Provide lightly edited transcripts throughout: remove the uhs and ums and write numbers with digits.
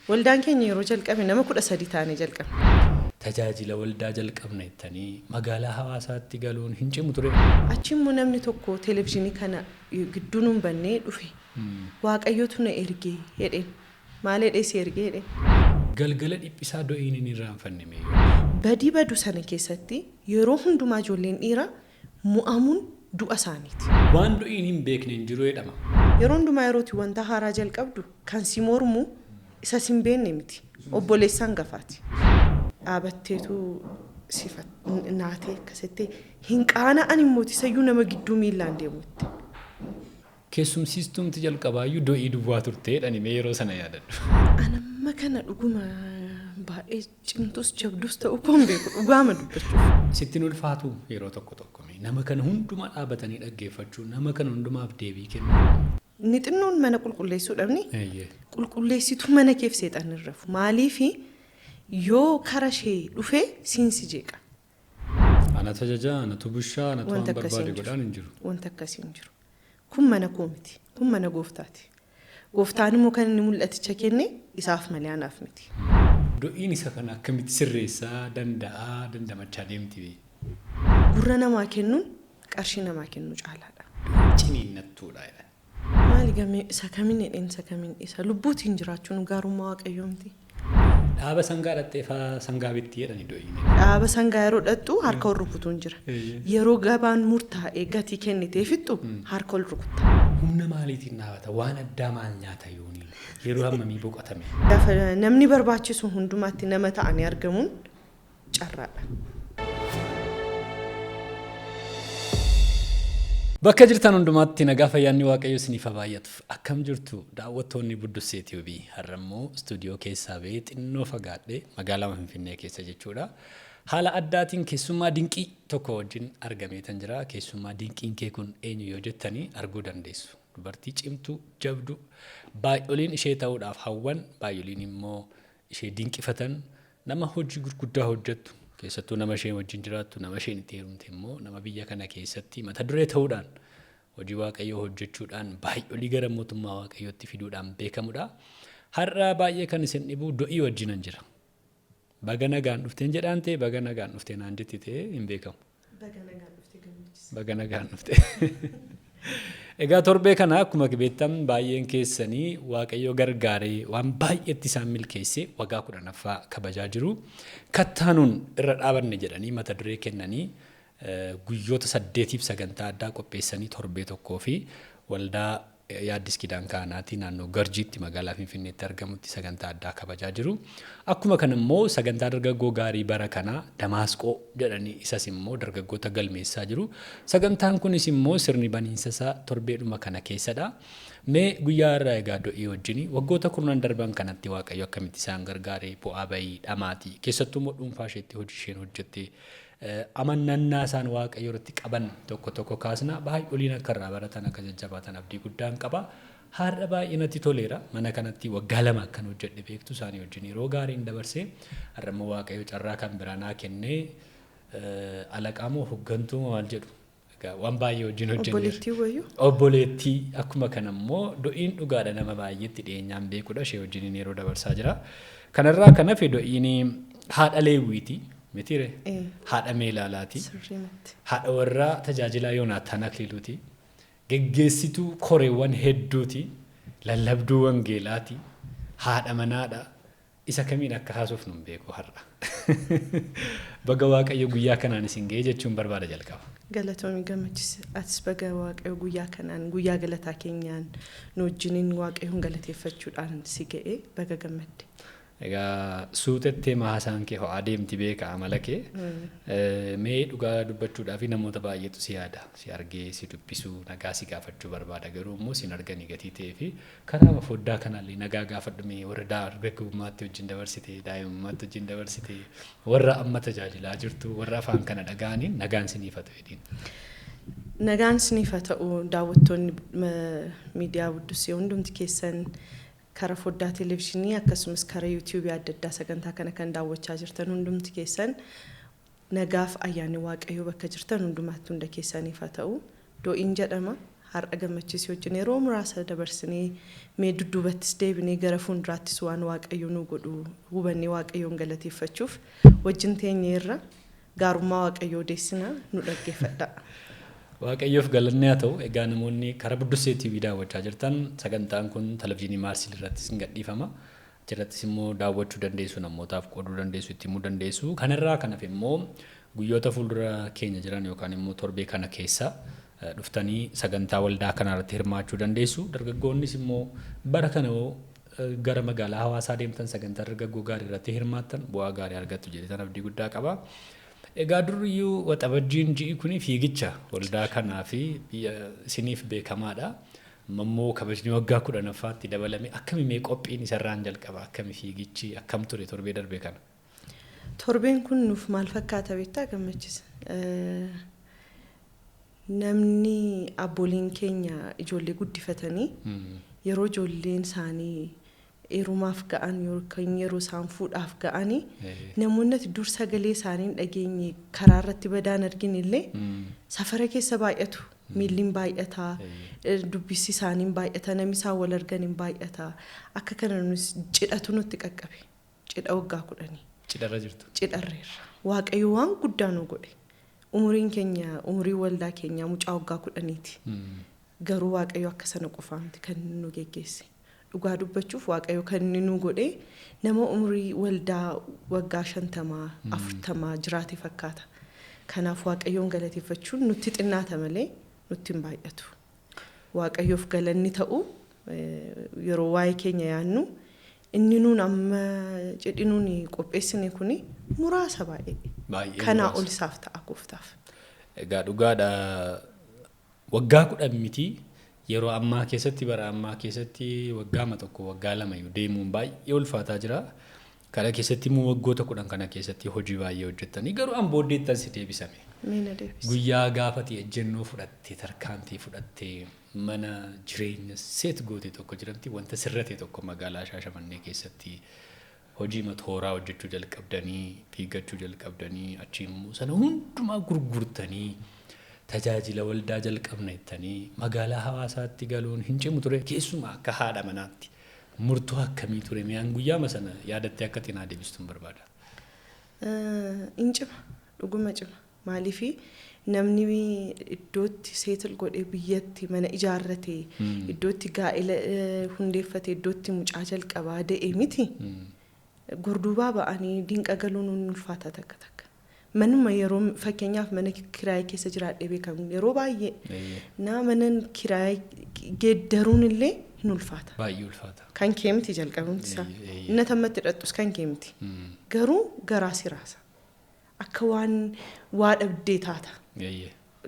Waldaan keenya yeroo jalqabe nama 13 taanee jalqabe. Tajaajila waldaa jalqabna jettanii magaalaa Hawaasaatti galuun hin cimu ture. Achimmoo namni tokko televiziyoonii kana gidduu nuun bannee dhufe. Waaqayyootu na ergee jedheen. Maal jedhee si ergee jedheen. Galgala dhiphisaa do'iin hin irraanfanne mee. Badii badu sana keessatti yeroo hundumaa ijoolleen dhiiraa mu'amuun du'a isaaniiti. Waan do'iin hin beekne hin jiru jedhama. Yeroo hundumaa yerootti wanta haaraa jalqabdu kan si mormu isa sin beekne miti. Obboleessaan gafaati. Dhaabatteetu sifa naatee akkasitti hin qaana'an immoo isayyuu nama gidduu miillaan deemutti. Keessumsiistumti jalqabaayyuu do'ii duwwaa turteedhaan mee yeroo sana yaadadhu. Anamma kana dhuguma baay'ee cimtus jabdus ta'uu koon beeku dhugaama dubbachuuf. Sittiin ulfaatu yeroo tokko nama kana hundumaa dhaabatanii dhaggeeffachuu nama kana hundumaaf deebii kennu. Ni xinnoon mana qulqulleessuu dhabni. Qulqulleessitu mana keef seexan irrafu. Maaliif yoo kara ishee dhufee siinsi jeeqa. Ana tajajaa, ana tubushaa, ana tuwaan barbaade godhaan hin jiru. Wanta akkasii hin jiru. Kun mana koo miti. Kun mana gooftaati. Gooftaan immoo kan inni mul'aticha kenne isaaf malee anaaf miti. Do'iin isa kana akkamitti sirreessaa dandamachaa deemti. Gurra namaa kennuun qarshii namaa kennuu caalaadha. Ciniinnattuudha. Maali gamee isa kamiin jedheen isa kamiin isa lubbuutiin jiraachuun gaarummaa waaqayyoo miti. Dhaaba sangaa dhattee sangaa bitti jedhani do'iin. Dhaaba sangaa yeroo dhattu harka ol rukutuun jira. Yeroo gabaan murtaa'ee gatii kennitee fixxu harka ol rukutta. Humna maaliitiin dhaabata? Waan addaa maal nyaata yooni? Yeroo hammamii boqotame? Namni barbaachisu hundumaatti nama ta'anii argamuun carraadha. Bakka jirtan hundumaatti nagaa fayyaanni waaqayyo isiniif baay'atuuf akkam jirtu daawwattoonni Buddusee TV har'ammoo istuudiyoo keessaa ba'ee xinnoo fagaadhee magaalaa Finfinnee keessa jechuudha. Haala addaatiin keessummaa dinqii tokko wajjin argameetan jira. Keessummaa dinqiin kee kun eenyu yoo jettanii arguu dandeessu. Dubartii cimtuu jabdu baay'oliin ishee ta'uudhaaf hawwan baay'oliin immoo ishee dinqifatan nama hojii gurguddaa hojjettu. Keessattuu nama ishee wajjin jiraattu nama isheen itti heerumte immoo nama biyya kana keessatti mata duree ta'uudhaan hojii waaqayyoo hojjechuudhaan baay'olii gara mootummaa waaqayyootti fiduudhaan beekamudha. Har'a baay'ee kan isin dhibu do'ii wajjinan jira. Baga nagaan dhufteen jedhaan ta'e baga nagaan dhufteen aan jetti ta'e hin beekamu. Baga nagaan dhufte. Egaa torbee kana akkuma beektan baay'een keessanii waaqayyoo gargaaree waan baay'eetti isaan milkeessee waggaa 10ffaa kabajaa jiru. Kattaanuun irra dhaabanne jedhanii mata duree kennanii guyyoota 8 sagantaa addaa qopheessanii torbee tokkoo fi waldaa Yaaddis Kidaan Kaanaatti naannoo Garjiitti magaalaa Finfinneetti argamutti sagantaa addaa kabajaa jiru. Akkuma kana immoo sagantaa dargaggoo gaarii bara kanaa Damaasqoo jedhanii isas immoo dargaggoota galmeessaa jiru. Sagantaan kunis immoo sirni baniinsa isaa torbeedhuma kana keessadha. Mee guyyaa irraa egaa do'ii wajjin waggoota 10 darban kanatti waaqayyo akkamitti isaan gargaaree bu'aa bayii dhamaatii keessattuu immoo dhuunfaa isheetti hojii isheen hojjettee amannannaa isaan waaqayyo irratti qaban tokko kaasna baay'oliin akka irraa baratan akka jajjabaatan abdii guddaan qaba. Har'a baay'ee natti toleera. Mana kanatti waggaa 2 akkan hojjedhe beektu isaanii wajjin yeroo gaariin dabarsee har'a immoo waaqayyo carraa kan biraa naa kennee alaqaa moo hoggantuu maal jedhu waan baay'ee wajjin hojjenneera. Obboleettii akkuma kana immoo do'iin dhugaadha nama baay'eetti dhiyeenyaan beekudha ishee wajjin yeroo dabarsaa jira. Kanarraa kan hafe do'iin haadha Leewwiiti. Mitire haadha Meelaalaati. Haadha warraa tajaajilaa Yoonaataan Akiliiluuti. Geggeessituu koreewwan hedduuti. Lallabduu wangeelaati. Haadha manaadha. Isa kamiin akka haasuuf nun beeku har'a. Baga waaqayyo guyyaa kanaan isin ga'e jechuun barbaada jalqaba. Galatoomii gammachiis atis baga waaqayyo guyyaa kanaan guyyaa galataa keenyaan nu wajjiniin waaqayyoon galateeffachuudhaan si ga'e baga gammadde. Egaa suutettee maasaan kee ho'aa deemti beeka amala kee. Mee dhugaa dubbachuudhaaf namoota baay'eetu si yaada. Si argee si dubbisuu nagaa si gaafachuu barbaada garuu immoo si arganii gatii ta'ee fi karaa foddaa kanallee nagaa gaafadhu warra dargaggummaatti wajjin dabarsite daa'imummaatti wajjin dabarsite warra amma tajaajilaa jirtu warra afaan kana dhaga'aniin nagaan siniif haa ta'u jedhiin. Nagaan siniif haa ta'u daawwattoonni miidiyaa Buddusee hundumti keessan kara foddaa televiziyoonii akkasumas kara YouTube adda addaa sagantaa kana kan daawwachaa jirtan hundumti keessan nagaaf ayyaanni waaqayyoo bakka jirtan hundumaatti hunda keessaniif haa ta'u do'iin jedhama har'a gammachiisee wajjin yeroo muraasa dabarsinee mee dudduubattis deebinee gara fuulduraattis waan waaqayyo nu godhu hubannee waaqayyoon galateeffachuuf wajjin teenyeerra gaarummaa waaqayyoo odeessina nu dhaggeeffadha. Waaqayyoof galanni haa ta'u egaa namoonni karaa Buddusee TV daawwachaa jirtan sagantaan kun televezyiinii Maarsiil irrattis hin gadhiifama. Achirrattis immoo daawwachuu dandeessu namootaaf qooduu dandeessu itti himuu dandeessu. Kanarraa kanaaf immoo guyyoota fuuldura keenya jiran yookaan immoo torbee kana keessa dhuftanii sagantaa waldaa kanarratti hirmaachuu dandeessu. Dargaggoonnis immoo bara kana gara magaalaa Hawaasaa deemtan sagantaa dargaggoo gaarii irratti hirmaattan bu'aa gaarii argattu jedhetan abdii guddaa qaba. Egaa duriyyuu waxabajjiin ji'i kuni fiigicha waldaa kanaa fi isiniif beekamaadha. Mammoo kabajni waggaa 10ffaatti dabalame akkami qophiin isarraan jalqaba akkami fiigichi akkam ture torbee darbee kana. Torbeen kun nuuf maal fakkaata beektaa gammachiisa. Namni abbootiin keenya ijoollee guddifatanii yeroo ijoolleen isaanii eerumaaf ga'an yookaan yeroo isaan fuudhaaf ga'anii namoonni dur sagalee isaanii dhageenye karaa irratti badaan argin illee safara keessa baay'atu miilliin baay'ataa dubbisi isaanii baay'ata namni isaan wal arganiin baay'ata akka kana cidhatu nutti qaqqabe cidha waggaa 10 cidharra jirtu cidharreerra waaqayyo waan guddaa nu godhe umuriin keenya umurii waldaa keenya mucaa waggaa 10ti garuu waaqayyo akka sana qofaamti kan nu geggeesse. Dhugaa dubbachuuf waaqayyo kan nu godhe nama umurii waldaa waggaa 50 40 jiraate fakkaata. Kanaaf waaqayyoon galateeffachuun nutti xinnaata malee nutti hin baay'atu. Waaqayyoof galanni ta'u yeroo waa'ee keenya yaannu inni nuun amma jedhinuun qopheessine kuni muraasa baay'ee kanaa ol isaaf ta'a gooftaaf. Egaa dhugaadha waggaa 10 miti. Yeroo ammaa keessatti bara ammaa keessatti waggaa tokko waggaa 2 deemuun baay'ee ulfaataa jira. Kana keessatti immoo waggoota 10 kana keessatti hojii baay'ee hojjettanii garuu an booddeettan si deebisame. Guyyaa gaafati ejjennoo fudhattee tarkaantii fudhattee mana jireenya seet goote tokko jiramti wanta sirrate tokko magaalaa Shaashamannee keessatti hojii matooraa hojjechuu jalqabdanii fiigachuu jalqabdanii achiin immoo sana hundumaa gurgurtanii tajaajila waldaa jalqabna jettanii magaalaa Hawaasaatti galuun hin cimu ture keessumaa akka haadha manaatti murtoo akkamii ture miyaan guyyaa sana yaadattee akka xinaa deebistuun barbaada. In cima dhuguma cima maaliifi namni iddootti seetil godhee biyyatti mana ijaarrate iddootti gaa'ela hundeeffate iddootti mucaa jalqabaa da'e miti gurduubaa ba'anii dinqa galuun ulfaata takka takka. Manuma yeroo fakkeenyaaf mana kiraayii keessa jiraadhee beekamu yeroo baay'ee na mana kiraayii geeddaruun illee hin ulfaata. Baay'ee ulfaata. Kan keemti jalqabumti isaa. Inni tammatti hidhattus kan keemti. Garuu garaa siraasa. Akka waan waa dhabdee taata.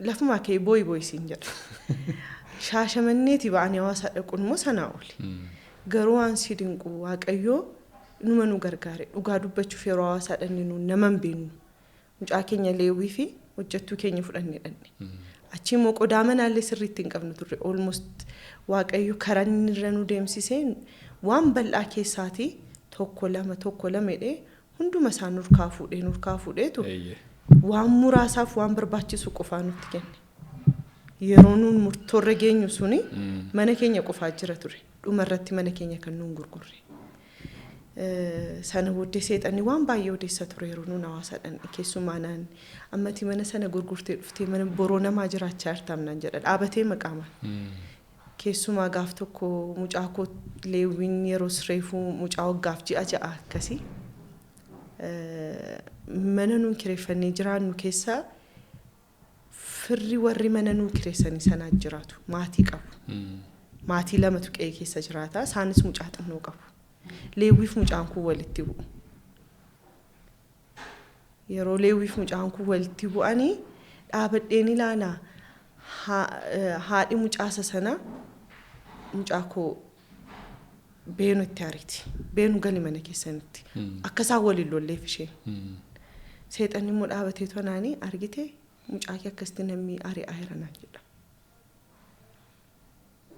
Lafumaa kee booyi siin jedha. Shaashamanneeti ba'anii Hawaasaa dhaquun immoo sanaa oli. Garuu waan si dinqu waaqayyoo numa nu gargaare dhugaa dubbachuuf yeroo Hawaasaa dhanni nu nama hin beeknu. Mucaa keenya Leewwii fi hojjettuu keenya fudhannee dhanne. Achi immoo qodaa manaallee sirriitti hin qabnu turre. Almost waaqayyo karaa inni irra nu deemsisee waan bal'aa keessaatii tokko lama jedhee hunduma isaa nurkaa fuudheetu waan muraasaaf waan barbaachisu qofaa nutti kenne. Yeroo nuun murtoorra geenyu suni mana keenya qofaa jira ture. Dhumarratti mana keenya kan nuun gurgurre. Sana booddee seexanni waan baay'ee odeessaa ture yeroo nuun Hawaasaa dhanne keessumaa naan ammati mana sana gurgurtee dhuftee mana boroo namaa jiraachaa jirtamnaan jedha dhaabatee maqaamaan. Keessumaa gaaf tokko mucaa koo Leewwiin yeroo sireefuu mucaa waggaaf ji'a ja'a akkasii mana nuun kireeffannee jiraannu keessaa firri warri mana nuun kireessanii sanaa jiraatu maatii qabu. Maatii 2tu qe'ee keessa jiraata isaanis mucaa xinnoo qabu. Leewwiif mucaan kun walitti bu'u. Yeroo Leewwiif mucaan kun walitti bu'anii dhaabadheen ilaalaa haadhi mucaasa sana mucaa koo beenu itti ariiti. Beenu gali mana keessanitti. Akka isaan waliin lolleef ishee. Seexanni immoo dhaabatee tonaanii argite mucaa kee akkasitti namni ari'aa jiranaa jedha.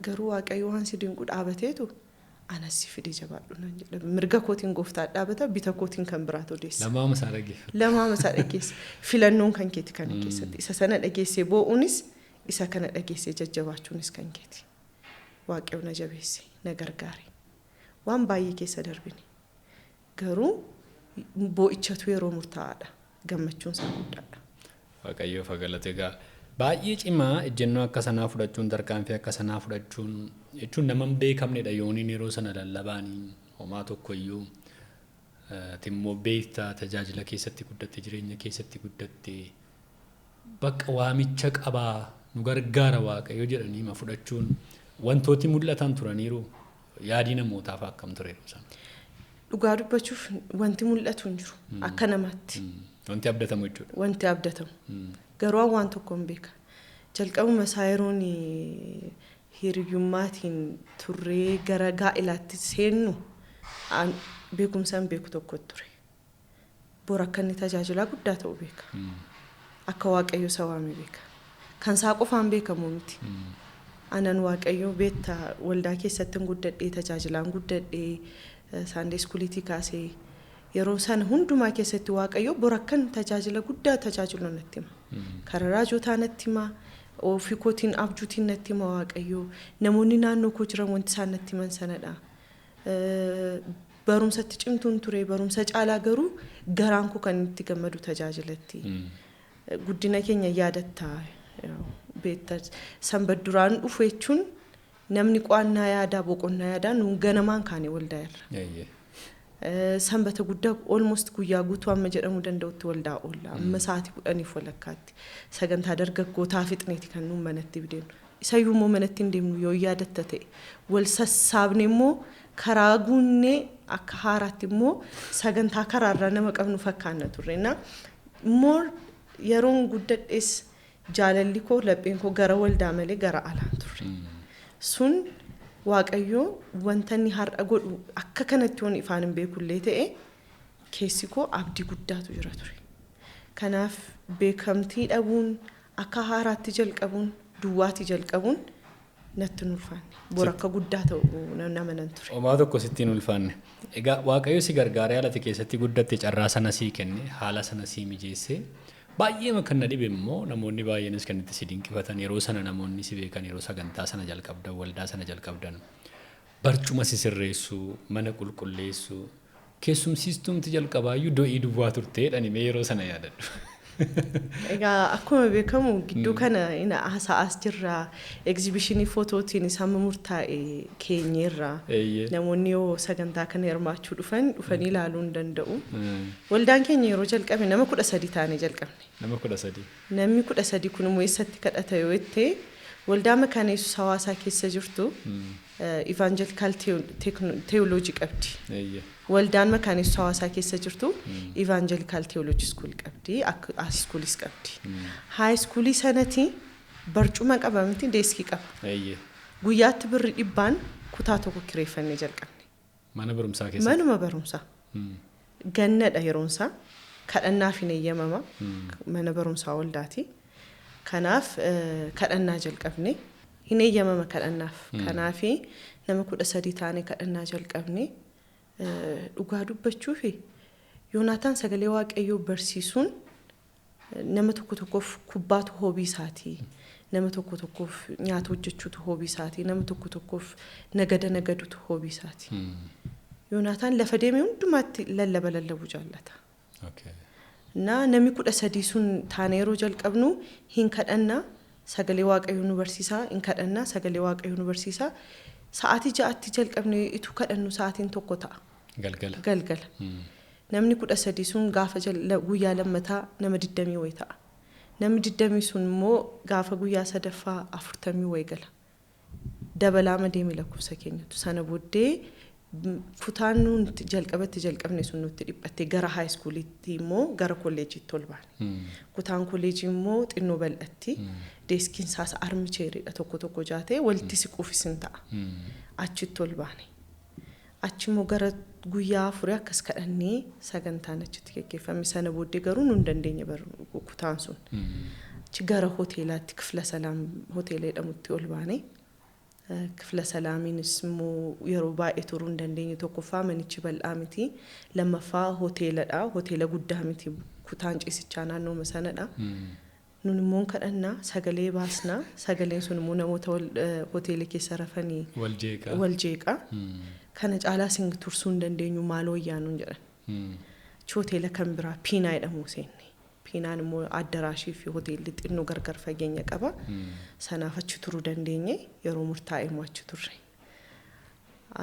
Garuu waaqayyo waan si dinqu dhaabateetu anas si fide jabaadhu nan jedha. Mirga kootiin gooftaa dhaabata bita kootiin kan biraatu odeessa. Lamaama isaa dhageessa. Lamaama isaa dhageessa. Filannoon kan keeti kana keessatti. Isa sana dhageessee boo'uunis isa kana dhageesse jajjabaachuunis kan keeti. Waaqayyo na jabeesse na gargaare. Waan baay'ee keessa darbine. Garuu boo'ichatu yeroo murtaa'aadha. Gammachuun isaa guddaadha. Waaqayyo fagalate gaa baay'ee cimaa ejjennoo akka sanaa fudhachuun tarkaanfii akka sanaa fudhachuun jechuun nama beekamnedha yooniin yeroo sana lallabaanii homaa tokko iyyuu timmoo beektaa tajaajila keessatti guddatte jireenya keessatti guddatte bakka waamicha qabaa nu gargaara Waaqayyo jedhanii ma fudhachuun wantooti mul'atan turaniiru yaadii namootaaf akkam ture sana. Dhugaa dubbachuuf wanti mul'atu hin jiru akka namaatti. Wanti abdatamu jechuudha. Wanti abdatamu. Garuu waan tokko hin beeka. Jalqabuma isaa yeroon hiriyyummaatiin turree gara gaa'ilaatti seennu beekumsaan beeku tokko ture. Bor akka inni tajaajilaa guddaa ta'u beeka. Akka Waaqayyo isa waame beeka. Kan isaa qofaan beekamu miti. Anan Waaqayyo beektaa waldaa keessatti guddadhee tajaajilaan guddadhee Sunday Schooliitii kaasee yeroo sana hundumaa keessatti Waaqayyo bor akka tajaajila guddaa tajaajilu natti hima. Karaa raajotaa natti hima. Ofii kootiin abjuutiin natti hima Waaqayyo. Namoonni naannoo koo jiran wanti isaan natti himan sanadha. Barumsatti cimtuun ture barumsa caalaa garuu garaan koo kan itti gammadu tajaajilatti. Guddina keenya yaadattaa beektaa sanbata duraan dhufu jechuun namni qo'annaa yaadaa boqonnaa yaadaa nuun ganamaan kaane waldaa irra. Sanbata guddaa almost guyyaa guutuu amma jedhamu danda'utti waldaa oolla. Amma sa'aatii 10 walakkaatti sagantaa dargaggootaa fixneeti kan nuun manatti deemnu. Isayyuu immoo manatti hin deemnu yoo yaadatta ta'e wal sassaabne immoo karaa guunnee akka haaraatti immoo sagantaa karaarraa nama qabnu fakkaanna turre. Immoo yeroon guddadhees jaalalli koo lapheen koo gara waldaa malee gara alaan turre. Sun Waaqayyo wanta inni har'a godhu akka kanatti waan ifaan hin beekullee ta'e keessi koo abdii guddaatu jira ture. Kanaaf beekamtii dhabuun akka haaraatti jalqabuun duwwaatti jalqabuun natti hin ulfaanne. Bor akka guddaa ta'u nama nan ture. Homaa tokko sitti hin ulfaanne. Egaa Waaqayyo si gargaaree haala keessatti guddatte carraa sana sii kenne haala sana sii mijeesse. Baay'ee kan na dhibe immoo namoonni baay'eenis kan itti si dinqifatan yeroo sana namoonni si beekan yeroo sagantaa sana jalqabdan waldaa sana jalqabdan barcuma si sirreessu mana qulqulleessu keessumsiistumti jalqabaayyuu do'ii duwwaa turteedhani mee yeroo sana yaadadhu. Egaa akkuma beekamu gidduu kana ina haasa'as jirra exhibitionii footootiin isaan murtaa'e keenyerra namoonni yoo sagantaa kana hirmaachuu dhufanii ilaaluu hin danda'u. Waldaan keenya yeroo jalqabe nama 13 taanee jalqabne. Nama 13. Namni 13 kun immoo eessatti kadhata yoo itti waldaa makaana Yesuus hawaasaa keessa jirtu evangelical theology qabdi. Waldaan makaana Yesuus hawaasaa keessa jirtu evangelical theology school qabdi high schoolis qabdi. High schoolii sanatti barcuma qaba miti deeskii qaba. Guyyaatti birri 100 kutaa tokko kireeffannee jalqabne. Mana barumsaa keessa. Manuma barumsaa. Gannadha yeroonsaa kadhannaaf hin eeyyamama mana barumsaa waldaati. Kanaaf kadhannaa jalqabne hin eeyyamama kadhannaaf. Kanaaf nama 13 taanee kadhannaa jalqabne. Dhugaa dubbachuuf Yoonaataan sagalee Waaqayyoo barsiisuun nama tokkoof kubbaatu hoobii isaati. Nama tokkoof nyaata hojjechuutu hoobii isaati. Nama tokkoof nagaduutu hoobii isaati. Yoonaataan lafa deemee hundumaatti lallabuu jaallata. Namni 13 sun taanee yeroo jalqabnu hin kadhannaa sagalee Waaqayyoo nu barsiisaa hin kadhannaa sagalee Waaqayyoo nu barsiisaa. Sa'aatii 6tti jalqabne itu kadhannu sa'aatiin tokko ta'a. Galgala. Namni 13 sun gaafa guyyaa lammataa nama 20 wayi ta'a. Namni 20 sun immoo gaafa guyyaa sadaffaa 40 wayi gala. Dabalaa deemee lakkoofsa keenyatu sana booddee kutaan nuti jalqabne sun nutti dhiphatte gara high schoolitti immoo gara kolleejiitti ol baane. Kutaan kolleejii immoo xinnoo bal'atti deeskiin isaas armicheeridha tokko jaatee walitti siquufis hin ta'a. Achitti ol baane. Achi immoo gara guyyaa 4 akkas kadhannee sagantaan achitti gaggeeffame sana booddee garuu nu hin dandeenye kutaan sun. Achi gara hoteelaatti Kifla Salaam hoteela jedhamutti ol baane. Kifla Salaamiinis immoo yeroo baay'ee turuu hin dandeenye tokkoffaa manichi bal'aa miti. Lammaffaa hoteeladha. Hoteela guddaa miti kutaan ciisichaa naannoo sanadha. Nun immoo kadhannaa sagalee baasnaa sagaleen sun immoo namoota hoteela keessa rafanii wal jeeqaa kana caalaa sin tursuu hin dandeenyu maal wayyaanuun jedhan. Hoteela kan biraa Piinaa jedhamu seenne. Piinaan immoo addaraashii fi hoteelli xinnoo gargar fageenya qaba. Sanaaf achi turuu dandeenye yeroo murtaa'e immoo achi turre.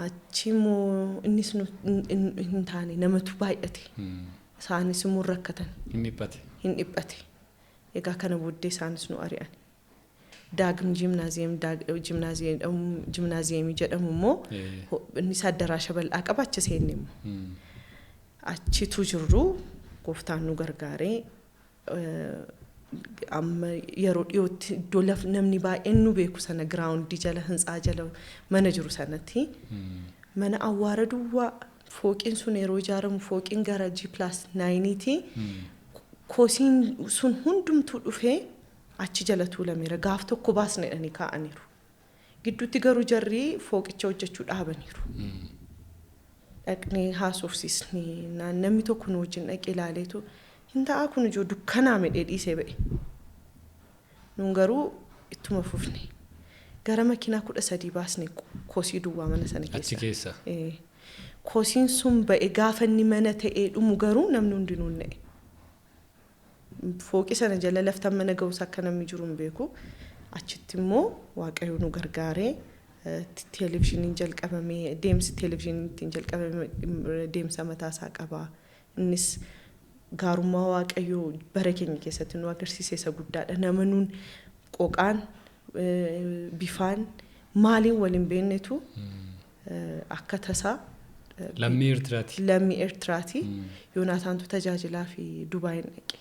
Achi immoo innis hin taane namatu baay'ate. Isaanis immoo rakkatan. Hin dhiphate. Egaa kana booddee isaanis nu ari'an. Daagim jimnaaziyeemii jedhamu immoo innis addaraasha bal'aa qaba achi seenne immoo. Achitu jirru gooftaan nu gargaaree amma yeroo dhiyootti iddoo namni baay'een nu beeku sana giraawundii jala hintsaa jala mana jiru sanatti mana awwaara duwwaa fooqiin sun yeroo ijaaramu fooqiin gara G+9ti koosiin sun hundumtuu dhufee achi jala tuulameera gaaf tokko baasne jedhanii kaa'aniiru gidduutti garuu jarri fooqicha hojjechuu dhaabaniiru. Dhaqnee haasofsiisnee namni tokko nu wajjin dhaqee ilaaleetu hin ta'a kun ijoo dukkanaa midhee dhiisee ba'e. Nun garuu ittuma fufne. Gara makiinaa 13 baasne koosii duwwaa mana sana keessa. Achi keessa. Koosiin sun ba'e gaafa inni mana ta'ee dhumu garuu namni hundinuu hin na'e. Fooqi sana jala laftaan mana ga'us akka namni jiru hin beeku. Achitti immoo Waaqayyo nu gargaaree televizyiniin jalqabamee deemsi televizyiniin ittiin jalqabamee deemsa mataasaa qaba. Innis gaarummaa Waaqayyoo bara keenya keessatti nu agarsiise isa guddaadha. Nama nuun qoqaan bifaan maaliin waliin beeknetu akka tasaa lammii Eertiraati. Yoonaataantu tajaajilaa fi Dubaayin dhaqe.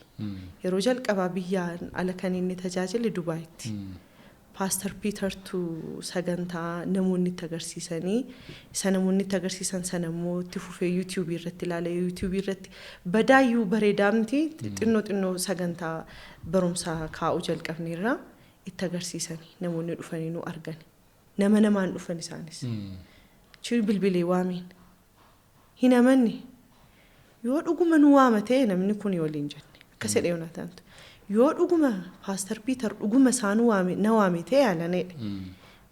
Yeroo jalqabaa biyyaan ala kan inni tajaajile Dubaayitti. Pastor Petertu sagantaa namoonni itti agarsiisanii isa namoonni itti agarsiisan sana immoo itti fufee YouTube irratti ilaalee YouTube irratti badaayyuu bareedaa miti xinnoo sagantaa barumsaa kaa'uu jalqabneerra itti agarsiisanii namoonni dhufanii nu argan namaan dhufan isaanis chii bilbilee waameen hin amanne yoo dhuguma nu waamatee namni kun waliin jenne akka sedhe Yoonaataantu yoo dhuguma Pastor Peter dhuguma isaanu waame ta'e yaalanedha.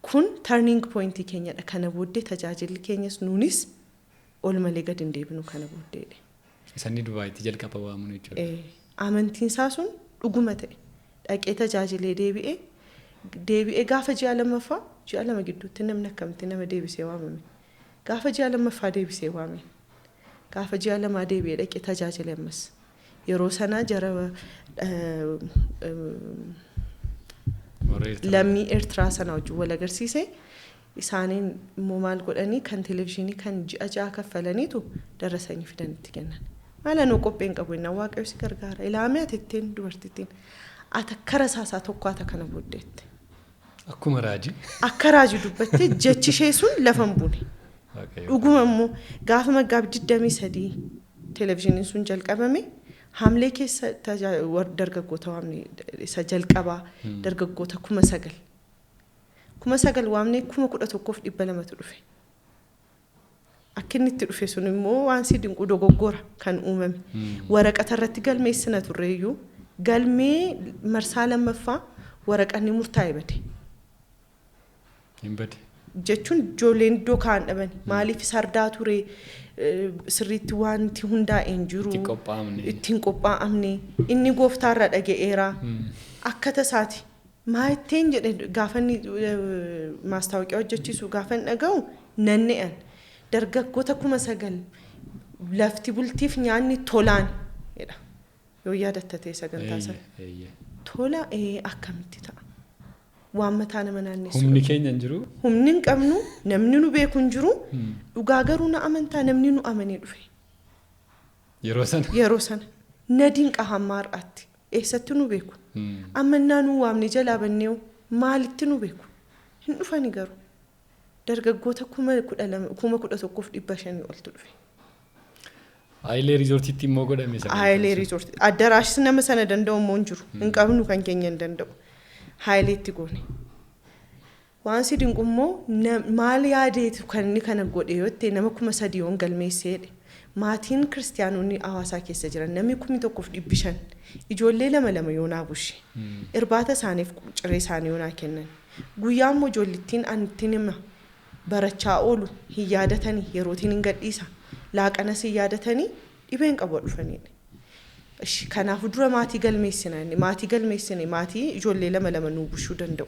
Kun turning point keenyadha. Kana booddee tajaajilli keenyas nuunis ol malee gad hin deebinu kana booddeedha. Isaan Dubaayitti jalqaba waamuun jechuudha. Amantiin isaa sun dhuguma ta'e. Dhaqee tajaajilee deebi'ee gaafa ji'a lamaffaa ji'a lama gidduutti namni akkamitti nama deebisee waamame. Gaafa ji'a lamaffaa deebisee waame. Gaafa ji'a lamaa deebi'ee dhaqee tajaajilee ammas. Yeroo sana jara lammii Eertiraa sana wajjin wal agarsiise isaaniin immoo maal godhanii kan televizyinii kan ji'a ja'a kaffalaniitu darasanii fidanitti kennan. Maala nuu qopheen qabu innaa Waaqayyo si gargaara. Ilaamee ati ittiin dubartittiin ati akka rasaasaa tokko ata kana booddeette. Akkuma raajii. Akka raajii dubbattee jechi ishee sun lafa hin buune. Dhuguma immoo gaafa Maggaabbii 23 televizyiniin sun jalqabame. Hamlee keessa dargaggoota waamne isa jalqabaa dargaggoota 9,000. 9,000 waamne 11,200 dhufe. Akka inni itti dhufe sun immoo waan si dinqu dogoggora kan uumame. Waraqata irratti galmeessina turreeyyuu galmee marsaa lammaffaa waraqanni murtaa'e bade. Hin bade. Jechuun ijoolleen iddoo kaan dhaban maaliif sardaa ture sirriitti wanti hundaa'een jiru ittiin qophaa'amne inni gooftaarra dhaga'eera akka tasaati maayitteen jedhe gaafanni maastaawoqiyaa hojjechiisu gaafan dhaga'u nanne'an dargaggoota 9,000 lafti bultiif nyaanni tolaan jedha yoo yaadatte sagantaa sana tola akkamitti ta'a. Waan mataa nama naannessu. Humni keenya hin jiru. Humni hin qabnu namni nu beeku hin jiru. Dhugaa garuu na amantaa namni nu amanee dhufe. Yeroo sana. Na dinqa hamma har'aatti. Eessatti nu beeku. Amannaa nu waamne jalaa bannee maalitti nu beeku. Hin dhufani garuu. Dargaggoota 11,500 oltu dhufe. Haayilee riizoortiitti immoo godhame sana. Haayilee riizoortii. Addaraashis nama sana danda'u immoo hin jiru. Hin qabnu kan keenya hin danda'u. Haayileetti goone. Waan si dinqu immoo maal yaadeetu kan inni kana godhe yoo ta'e nama 3,000 galmeesseedhe. maatiin kiristaanonni hawaasaa keessa jiran namni 1,100 ijoollee lama yoonaa bushe irbaata isaaniif ciree isaanii yoonaa kennan guyyaa immoo ijoollittiin anittiin hima barachaa oolu hin yaadatanii yerootiin hin gadhiisa laaqanas hin yaadatanii dhibeen qabu dhufanidha. Kanaaf dura maatii galmeessine maatii ijoollee lama nuu bushuu danda'u.